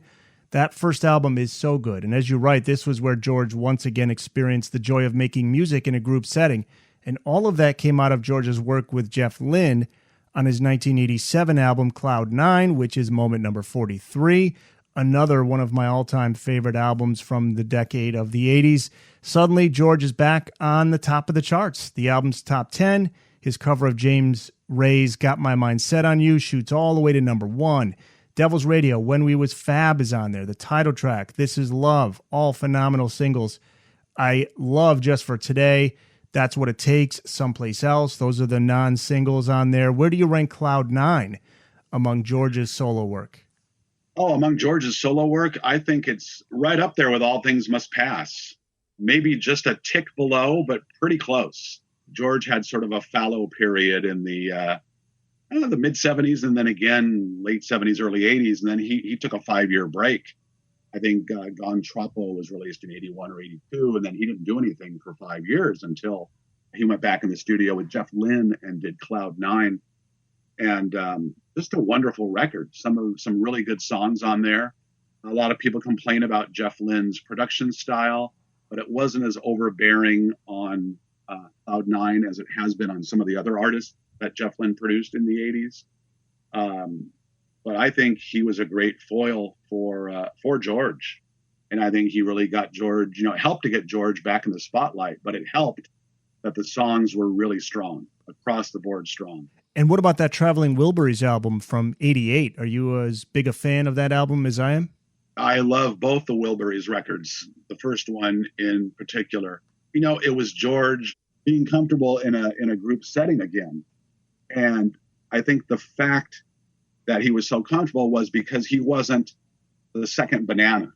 That first album is so good. And as you write, this was where George once again experienced the joy of making music in a group setting. And all of that came out of George's work with Jeff Lynne on his 1987 album Cloud 9, which is moment number 43. Another one of my all-time favorite albums from the decade of the 80s. Suddenly, George is back on the top of the charts. The album's top 10. His cover of James Ray's Got My Mind Set on You shoots all the way to number 1. Devil's Radio, When We Was Fab is on there. The title track, This Is Love, all phenomenal singles. I love Just for Today, That's What It Takes, Someplace Else. Those are the non-singles on there. Where do you rank Cloud 9 among George's solo work? Oh, among George's solo work, I think it's right up there with All Things Must Pass. Maybe just a tick below, but pretty close. George had sort of a fallow period in the mid-'70s, and then again, late '70s, early '80s, and then he took a 5-year break. I think Gone Troppo was released in '81 or '82, and then he didn't do anything for 5 years until he went back in the studio with Jeff Lynne and did Cloud 9. And just a wonderful record. Some really good songs on there. A lot of people complain about Jeff Lynne's production style, but it wasn't as overbearing on Cloud 9 as it has been on some of the other artists that Jeff Lynne produced in the '80s. But I think he was a great foil for George. And I think he really got George, helped to get George back in the spotlight, but it helped that the songs were really strong, across the board strong. And what about that Traveling Wilburys album from '88? Are you as big a fan of that album as I am? I love both the Wilburys records, the first one in particular. It was George being comfortable in a group setting again. And I think the fact that he was so comfortable was because he wasn't the second banana.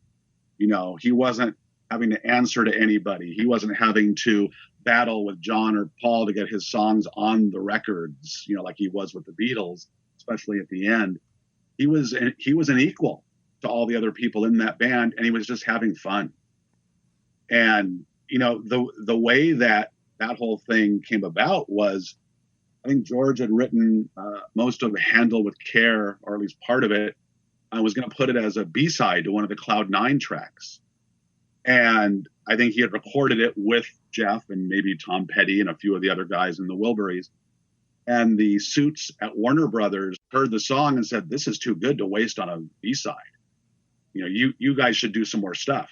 He wasn't having to answer to anybody. He wasn't having to battle with John or Paul to get his songs on the records, like he was with the Beatles, especially at the end. He was an equal to all the other people in that band, and he was just having fun. And, the way that whole thing came about was, I think George had written most of Handle with Care, or at least part of it. I was going to put it as a B-side to one of the Cloud 9 tracks. And I think he had recorded it with Jeff and maybe Tom Petty and a few of the other guys in the Wilburys. And the suits at Warner Brothers heard the song and said, this is too good to waste on a B-side. You guys should do some more stuff.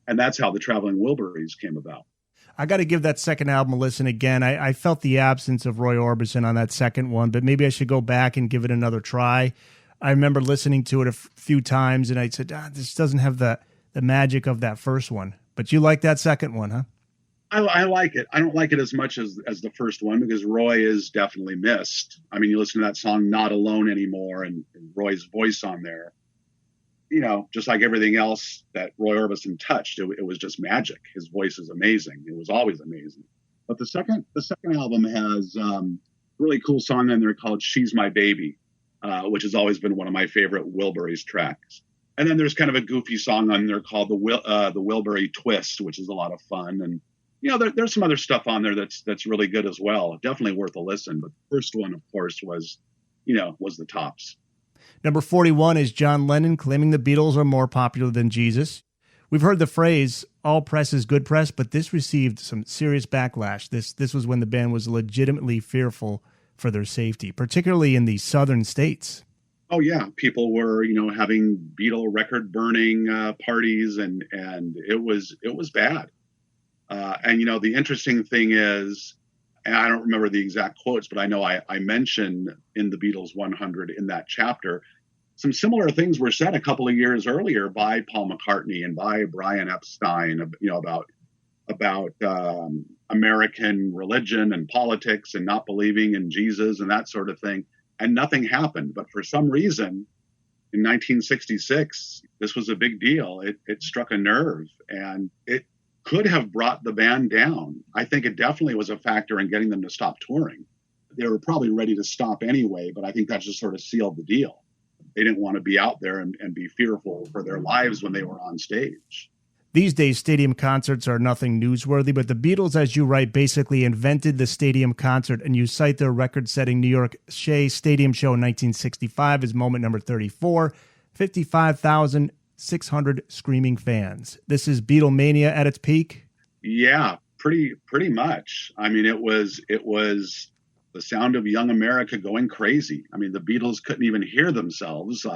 And that's how the Traveling Wilburys came about. I got to give that second album a listen again. I felt the absence of Roy Orbison on that second one, but maybe I should go back and give it another try. I remember listening to it a few times, and I said, this doesn't have the magic of that first one. But you like that second one, huh? I like it. I don't like it as much as the first one because Roy is definitely missed. I mean, you listen to that song, Not Alone Anymore, and Roy's voice on there. Just like everything else that Roy Orbison touched, it was just magic. His voice is amazing. It was always amazing. But the second album has a really cool song in there called She's My Baby, which has always been one of my favorite Wilburys tracks. And then there's kind of a goofy song on there called the Wilbury Twist, which is a lot of fun. And there's some other stuff on there that's really good as well. Definitely worth a listen. But the first one, of course, was the tops. Number 41 is John Lennon claiming the Beatles are more popular than Jesus. We've heard the phrase, all press is good press, but this received some serious backlash. This was when the band was legitimately fearful for their safety, particularly in the southern states. Oh, yeah. People were, having Beatle record burning parties, and it was bad. And, the interesting thing is, and I don't remember the exact quotes, but I know I mentioned in the Beatles 100 in that chapter, some similar things were said a couple of years earlier by Paul McCartney and by Brian Epstein, about American religion and politics and not believing in Jesus and that sort of thing. And nothing happened. But for some reason, in 1966, this was a big deal. It struck a nerve, and it could have brought the band down. I think it definitely was a factor in getting them to stop touring. They were probably ready to stop anyway, but I think that just sort of sealed the deal. They didn't want to be out there and be fearful for their lives when they were on stage. These days, stadium concerts are nothing newsworthy, but the Beatles, as you write, basically invented the stadium concert, and you cite their record-setting New York Shea Stadium show in 1965 as moment number 34, 55,600 screaming fans. This is Beatlemania at its peak? Yeah, pretty much. I mean, it was the sound of young America going crazy. I mean, the Beatles couldn't even hear themselves.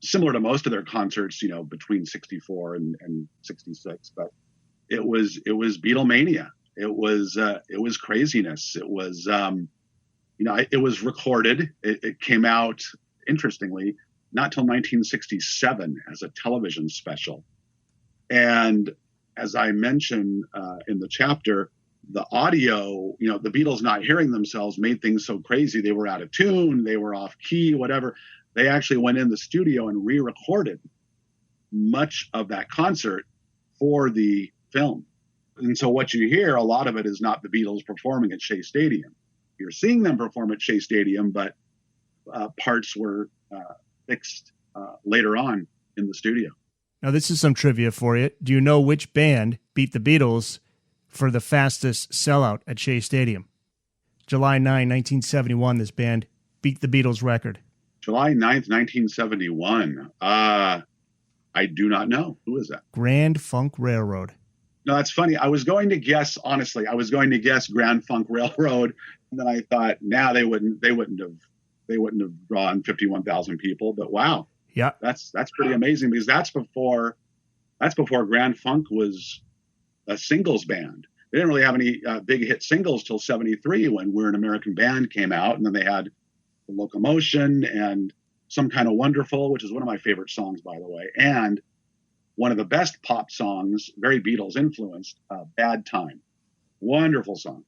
Similar to most of their concerts, between 64 and 66, but it was Beatlemania. It was craziness. It was, It was recorded. It came out, interestingly, not till 1967 as a television special. And as I mentioned in the chapter, the audio, the Beatles not hearing themselves made things so crazy. They were out of tune, they were off key, whatever. They actually went in the studio and re-recorded much of that concert for the film. And so what you hear, a lot of it is not the Beatles performing at Shea Stadium. You're seeing them perform at Shea Stadium, but parts were fixed later on in the studio. Now, this is some trivia for you. Do you know which band beat the Beatles for the fastest sellout at Shea Stadium? July 9, 1971, this band beat the Beatles record. July 9th, 1971. I do not know. Who is that? Grand Funk Railroad. No, that's funny. I was going to guess, honestly, Grand Funk Railroad. And then I thought, they wouldn't have drawn 51,000 people. But wow. Yeah. That's pretty amazing, because that's before Grand Funk was a singles band. They didn't really have any big hit singles till 73 when We're an American Band came out. And then they had The Locomotion and Some Kind of Wonderful, which is one of my favorite songs, by the way. And one of the best pop songs, very Beatles influenced, Bad Time. Wonderful song.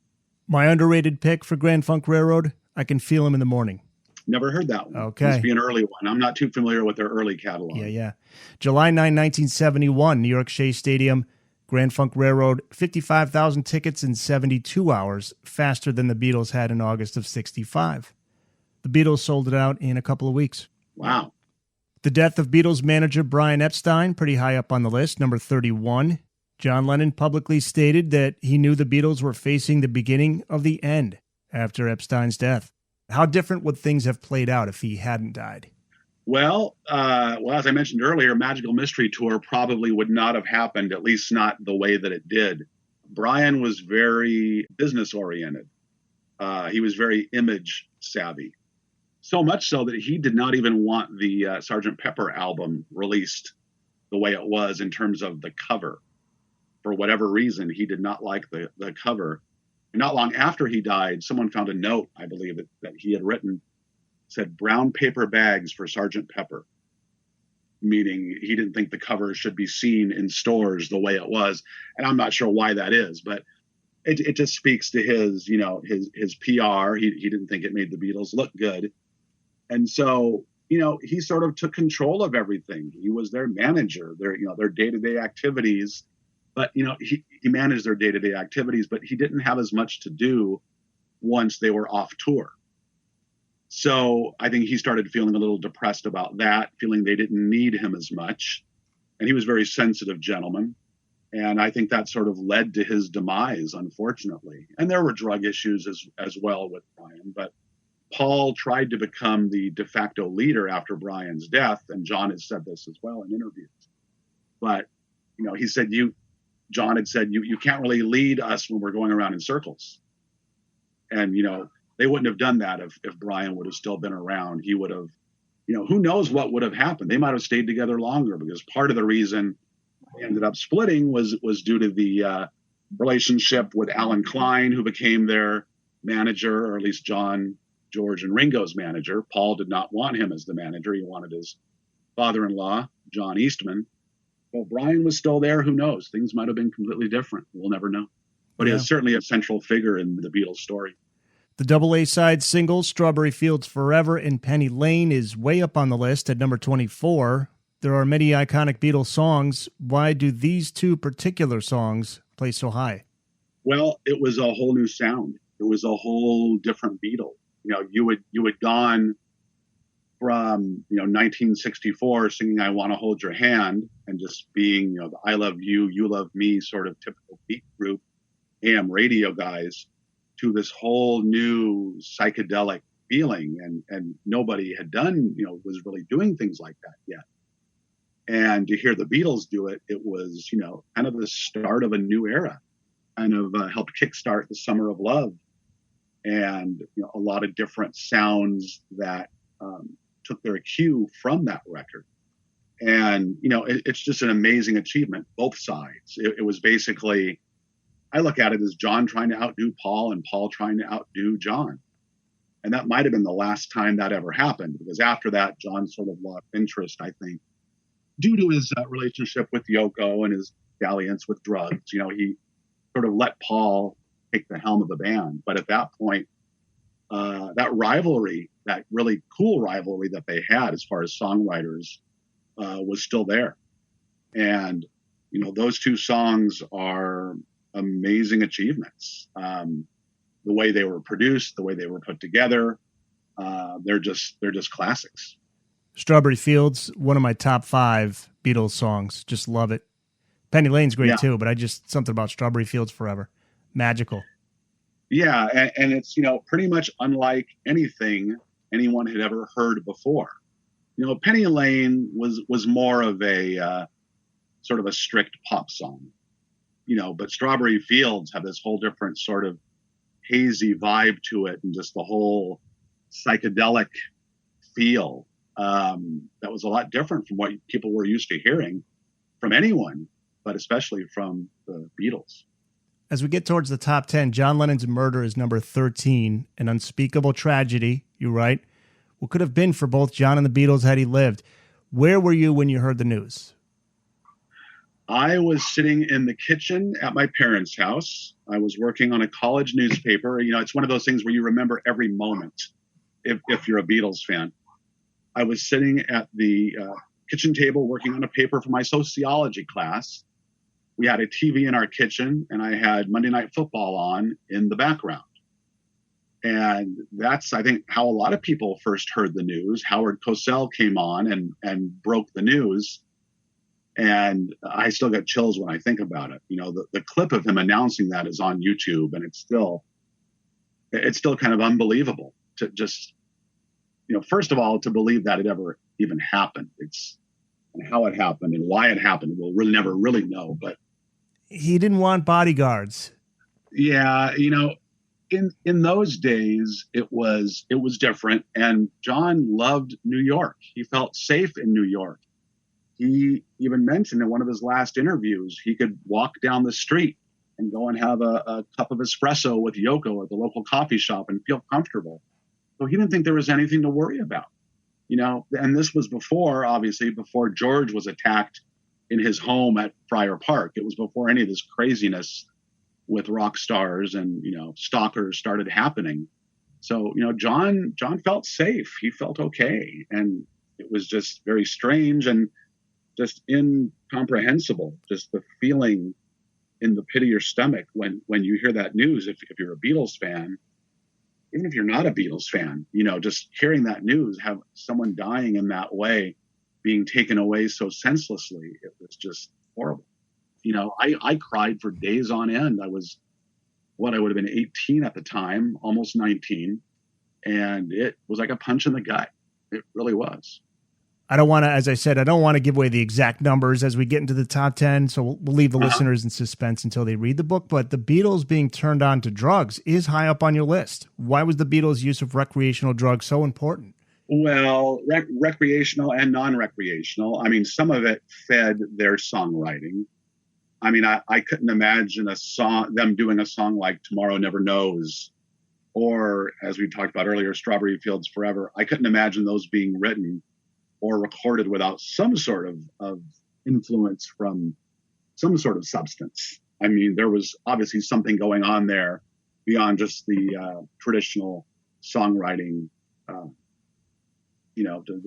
My underrated pick for Grand Funk Railroad, I Can Feel Him in the Morning. Never heard that one. Okay. Must be an early one. I'm not too familiar with their early catalog. Yeah. July 9, 1971, New York Shea Stadium, Grand Funk Railroad, 55,000 tickets in 72 hours, faster than the Beatles had in August of 65. The Beatles sold it out in a couple of weeks. Wow. The death of Beatles manager Brian Epstein, pretty high up on the list, number 31. John Lennon publicly stated that he knew the Beatles were facing the beginning of the end after Epstein's death. How different would things have played out if he hadn't died? Well, as I mentioned earlier, Magical Mystery Tour probably would not have happened, at least not the way that it did. Brian was very business-oriented. He was very image savvy. So much so that he did not even want the Sgt. Pepper album released the way it was in terms of the cover. For whatever reason, he did not like the cover. And not long after he died, someone found a note, I believe, that he had written, said brown paper bags for Sgt. Pepper, meaning he didn't think the cover should be seen in stores the way it was. And I'm not sure why that is, but it just speaks to his PR. He didn't think it made the Beatles look good. And so, he sort of took control of everything. He was their manager, their day-to-day activities. But, he managed their day-to-day activities, but he didn't have as much to do once they were off tour. So I think he started feeling a little depressed about that, feeling they didn't need him as much. And he was a very sensitive gentleman. And I think that sort of led to his demise, unfortunately. And there were drug issues as well with Brian. But Paul tried to become the de facto leader after Brian's death. And John has said this as well in interviews. But, he said, John had said, you can't really lead us when we're going around in circles. And, they wouldn't have done that if Brian would have still been around. He would have, who knows what would have happened. They might have stayed together longer, because part of the reason they ended up splitting was due to the relationship with Alan Klein, who became their manager, or at least John, George, and Ringo's manager. Paul did not want him as the manager. He wanted his father-in-law, John Eastman. Well, Brian was still there. Who knows? Things might have been completely different. We'll never know. But he is certainly a central figure in the Beatles story. The double A-side single, Strawberry Fields Forever and Penny Lane, is way up on the list at number 24. There are many iconic Beatles songs. Why do these two particular songs play so high? Well, it was a whole new sound. It was a whole different Beatle. You had gone from 1964 singing "I Want to Hold Your Hand" and just being the "I love you, you love me" sort of typical beat group, AM radio guys, to this whole new psychedelic feeling, and nobody had done was really doing things like that yet. And to hear the Beatles do it, it was kind of the start of a new era, kind of helped kickstart the Summer of Love, and a lot of different sounds that took their cue from that record. And it's just an amazing achievement, both sides. It was basically, I look at it as John trying to outdo Paul and Paul trying to outdo John. And that might have been the last time that ever happened, because after that, John sort of lost interest, I think, due to his relationship with Yoko and his dalliance with drugs. He sort of let Paul take the helm of the band. But at that point, that rivalry, that really cool rivalry that they had as far as songwriters, was still there. And, those two songs are amazing achievements. The way they were produced, the way they were put together, they're just classics. Strawberry Fields, one of my top 5 Beatles songs. Just love it. Penny Lane's great too, but something about Strawberry Fields forever. Magical. Yeah, and it's, pretty much unlike anything anyone had ever heard before. Penny Lane was more of a sort of a strict pop song, but Strawberry Fields have this whole different sort of hazy vibe to it, and just the whole psychedelic feel that was a lot different from what people were used to hearing from anyone, but especially from the Beatles. As we get towards the top 10, John Lennon's Murder is number 13, an unspeakable tragedy, you write. What could have been for both John and the Beatles had he lived? Where were you when you heard the news? I was sitting in the kitchen at my parents' house. I was working on a college newspaper. It's one of those things where you remember every moment if you're a Beatles fan. I was sitting at the kitchen table working on a paper for my sociology class. We had a TV in our kitchen, and I had Monday Night Football on in the background. And that's, I think, how a lot of people first heard the news. Howard Cosell came on and broke the news. And I still get chills when I think about it. The clip of him announcing that is on YouTube, and it's still kind of unbelievable to just, first of all, to believe that it ever even happened. And how it happened and why it happened, we'll never really know. But he didn't want bodyguards. Yeah, in those days it was different. And John loved New York. He felt safe in New York. He even mentioned in one of his last interviews he could walk down the street and go and have a cup of espresso with Yoko at the local coffee shop and feel comfortable. So he didn't think there was anything to worry about. And this was before George was attacked in his home at Friar Park. It was before any of this craziness with rock stars and, stalkers started happening. So, John felt safe. He felt okay. And it was just very strange and just incomprehensible. Just the feeling in the pit of your stomach when you hear that news, if you're a Beatles fan. Even if you're not a Beatles fan, just hearing that news, have someone dying in that way, being taken away so senselessly, it was just horrible. I cried for days on end. I would have been 18 at the time, almost 19. And it was like a punch in the gut. It really was. I don't want to give away the exact numbers as we get into the top 10. So we'll leave the listeners in suspense until they read the book. But the Beatles being turned on to drugs is high up on your list. Why was the Beatles' use of recreational drugs so important? Well, recreational and non-recreational. I mean, some of it fed their songwriting. I mean, I couldn't imagine them doing a song like Tomorrow Never Knows, or as we talked about earlier, Strawberry Fields Forever. I couldn't imagine those being written or recorded without some sort of influence from some sort of substance. I mean, there was obviously something going on there beyond just the traditional songwriting, the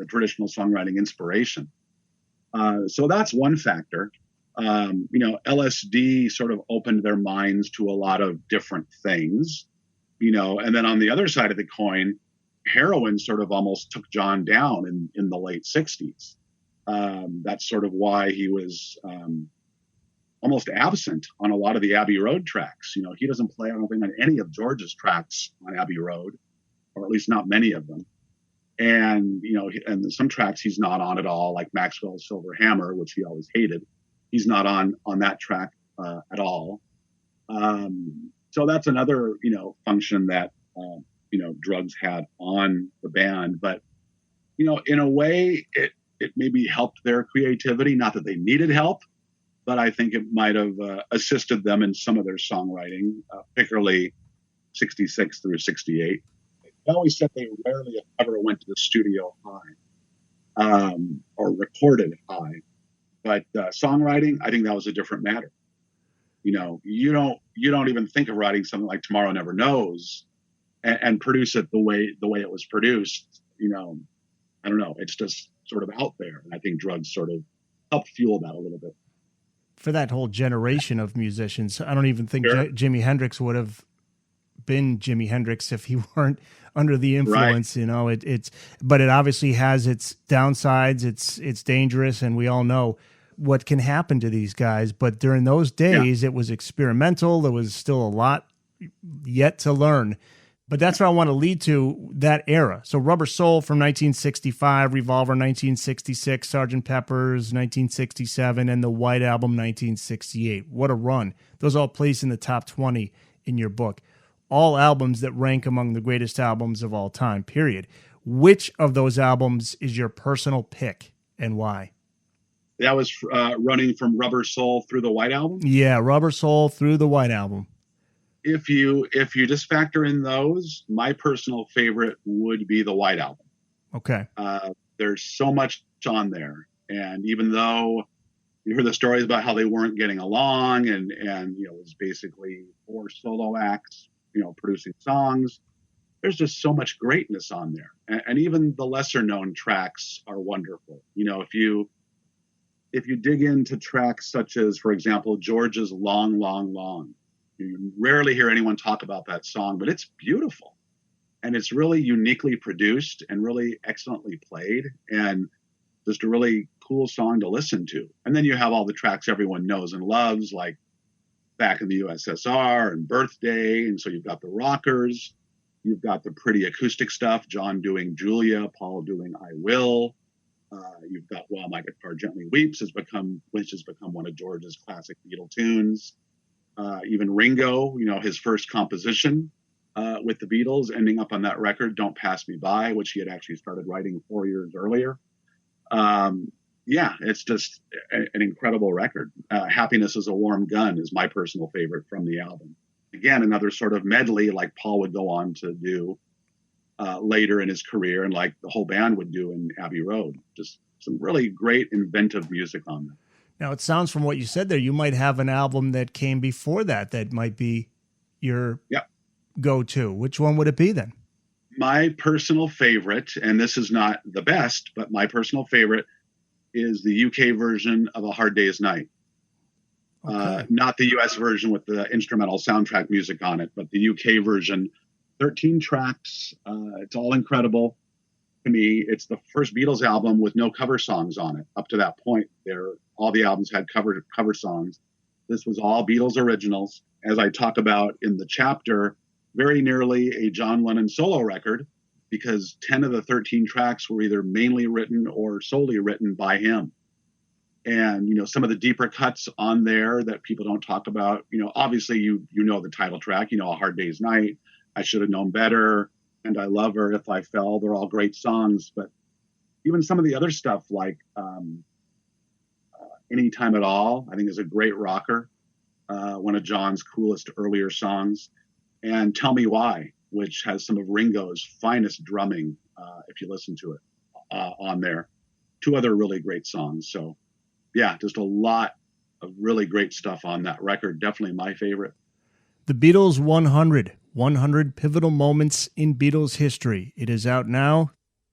traditional songwriting inspiration. So that's one factor. LSD sort of opened their minds to a lot of different things, and then on the other side of the coin, heroin sort of almost took John down in the late 60s. That's sort of why he was almost absent on a lot of the Abbey Road tracks. He doesn't play, I don't think, on any of George's tracks on Abbey Road, or at least not many of them. And, and some tracks he's not on at all, like Maxwell's Silver Hammer, which he always hated. He's not on that track at all. So that's another, function that, drugs had on the band. But, in a way, it maybe helped their creativity. Not that they needed help, but I think it might have assisted them in some of their songwriting, particularly 66 through 68. They always said they rarely, if ever, went to the studio high or recorded high. But songwriting, I think that was a different matter. You know, you don't even think of writing something like Tomorrow Never Knows and produce it the way it was produced. You know, I don't know. It's just sort of out there. And I think drugs sort of helped fuel that a little bit. For that whole generation of musicians, I don't even think Sure. Jimi Hendrix would have been Jimi Hendrix if he weren't under the influence. Right. You know, but it obviously has its downsides. It's dangerous, and we all know what can happen to these guys. But during those days, It was experimental. There was still a lot yet to learn. But that's what I want to lead to, that era. So Rubber Soul from 1965, Revolver 1966, Sgt. Pepper's 1967, and the White Album 1968. What a run. Those all placed in the top 20 in your book. All albums that rank among the greatest albums of all time, period. Which of those albums is your personal pick and why? That was running from Rubber Soul through the White Album? Yeah, Rubber Soul through the White Album. If you just factor in those, my personal favorite would be the White Album. Okay. There's so much on there. And even though you hear the stories about how they weren't getting along and you know, it was basically 4 solo acts, you know, producing songs, there's just so much greatness on there. And even the lesser known tracks are wonderful. You know, if you dig into tracks such as, for example, George's Long, Long, Long, you rarely hear anyone talk about that song, but it's beautiful. And it's really uniquely produced and really excellently played and just a really cool song to listen to. And then you have all the tracks everyone knows and loves, like Back in the USSR and Birthday. And so you've got the rockers, you've got the pretty acoustic stuff, John doing Julia, Paul doing I Will. You've got While My Guitar Gently Weeps, which has become one of George's classic Beatle tunes. Even Ringo, you know, his first composition with the Beatles, ending up on that record, Don't Pass Me By, which he had actually started writing 4 years earlier. It's just an incredible record. Happiness is a Warm Gun is my personal favorite from the album. Again, another sort of medley like Paul would go on to do later in his career and like the whole band would do in Abbey Road. Just some really great inventive music on there. Now, it sounds from what you said there, you might have an album that came before that might be your go-to. Which one would it be then? My personal favorite, and this is not the best, but my personal favorite is the UK version of A Hard Day's Night. Okay. Not the US version with the instrumental soundtrack music on it, but the UK version, 13 tracks. It's all incredible. To me, it's the first Beatles album with no cover songs on it. Up to that point, all the albums had cover songs. This was all Beatles originals. As I talk about in the chapter, very nearly a John Lennon solo record, because 10 of the 13 tracks were either mainly written or solely written by him. And, you know, some of the deeper cuts on there that people don't talk about, you know, obviously you know the title track, you know, A Hard Day's Night, I Should Have Known Better, and I Love Her, If I Fell. They're all great songs. But even some of the other stuff like Anytime at All, I think is a great rocker. One of John's coolest earlier songs. And Tell Me Why, which has some of Ringo's finest drumming, if you listen to it, on there. 2 other really great songs. So, yeah, just a lot of really great stuff on that record. Definitely my favorite. The Beatles 100 pivotal moments in Beatles history. It is out now.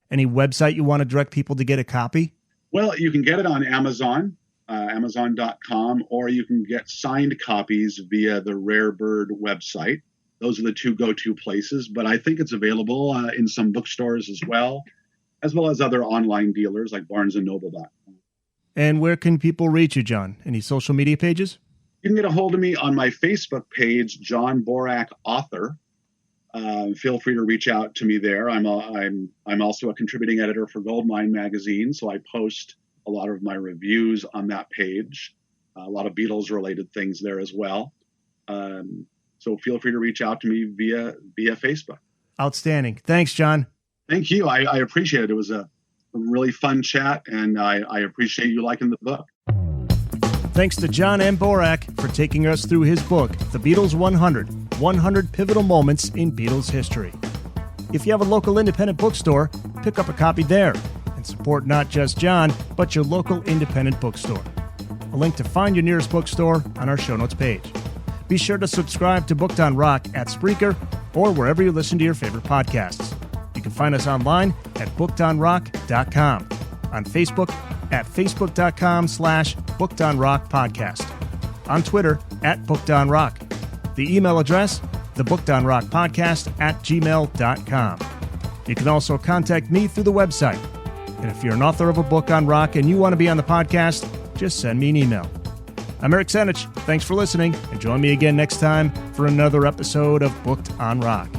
Any website you want to direct people to get a copy? Well, you can get it on Amazon, Amazon.com, or you can get signed copies via the Rarebird website. Those are the 2 go-to places, but I think it's available in some bookstores as well as other online dealers like barnesandnoble.com. And where can people reach you, John? Any social media pages? You can get a hold of me on my Facebook page, John Borack Author. Feel free to reach out to me there. I'm also a contributing editor for Goldmine Magazine, so I post a lot of my reviews on that page. A lot of Beatles-related things there as well. So feel free to reach out to me via Facebook. Outstanding. Thanks, John. Thank you. I appreciate it. It was a really fun chat, and I appreciate you liking the book. Thanks to John M. Borack for taking us through his book, The Beatles 100 Pivotal Moments in Beatles History. If you have a local independent bookstore, pick up a copy there and support not just John, but your local independent bookstore. A link to find your nearest bookstore on our show notes page. Be sure to subscribe to Booked on Rock at Spreaker or wherever you listen to your favorite podcasts. You can find us online at bookedonrock.com, on Facebook at facebook.com/bookedonrockpodcast, on Twitter at bookedonrock, the email address, thebookedonrockpodcast@gmail.com. You can also contact me through the website. And if you're an author of a book on rock and you want to be on the podcast, just send me an email. I'm Eric Senich. Thanks for listening, and join me again next time for another episode of Booked on Rock.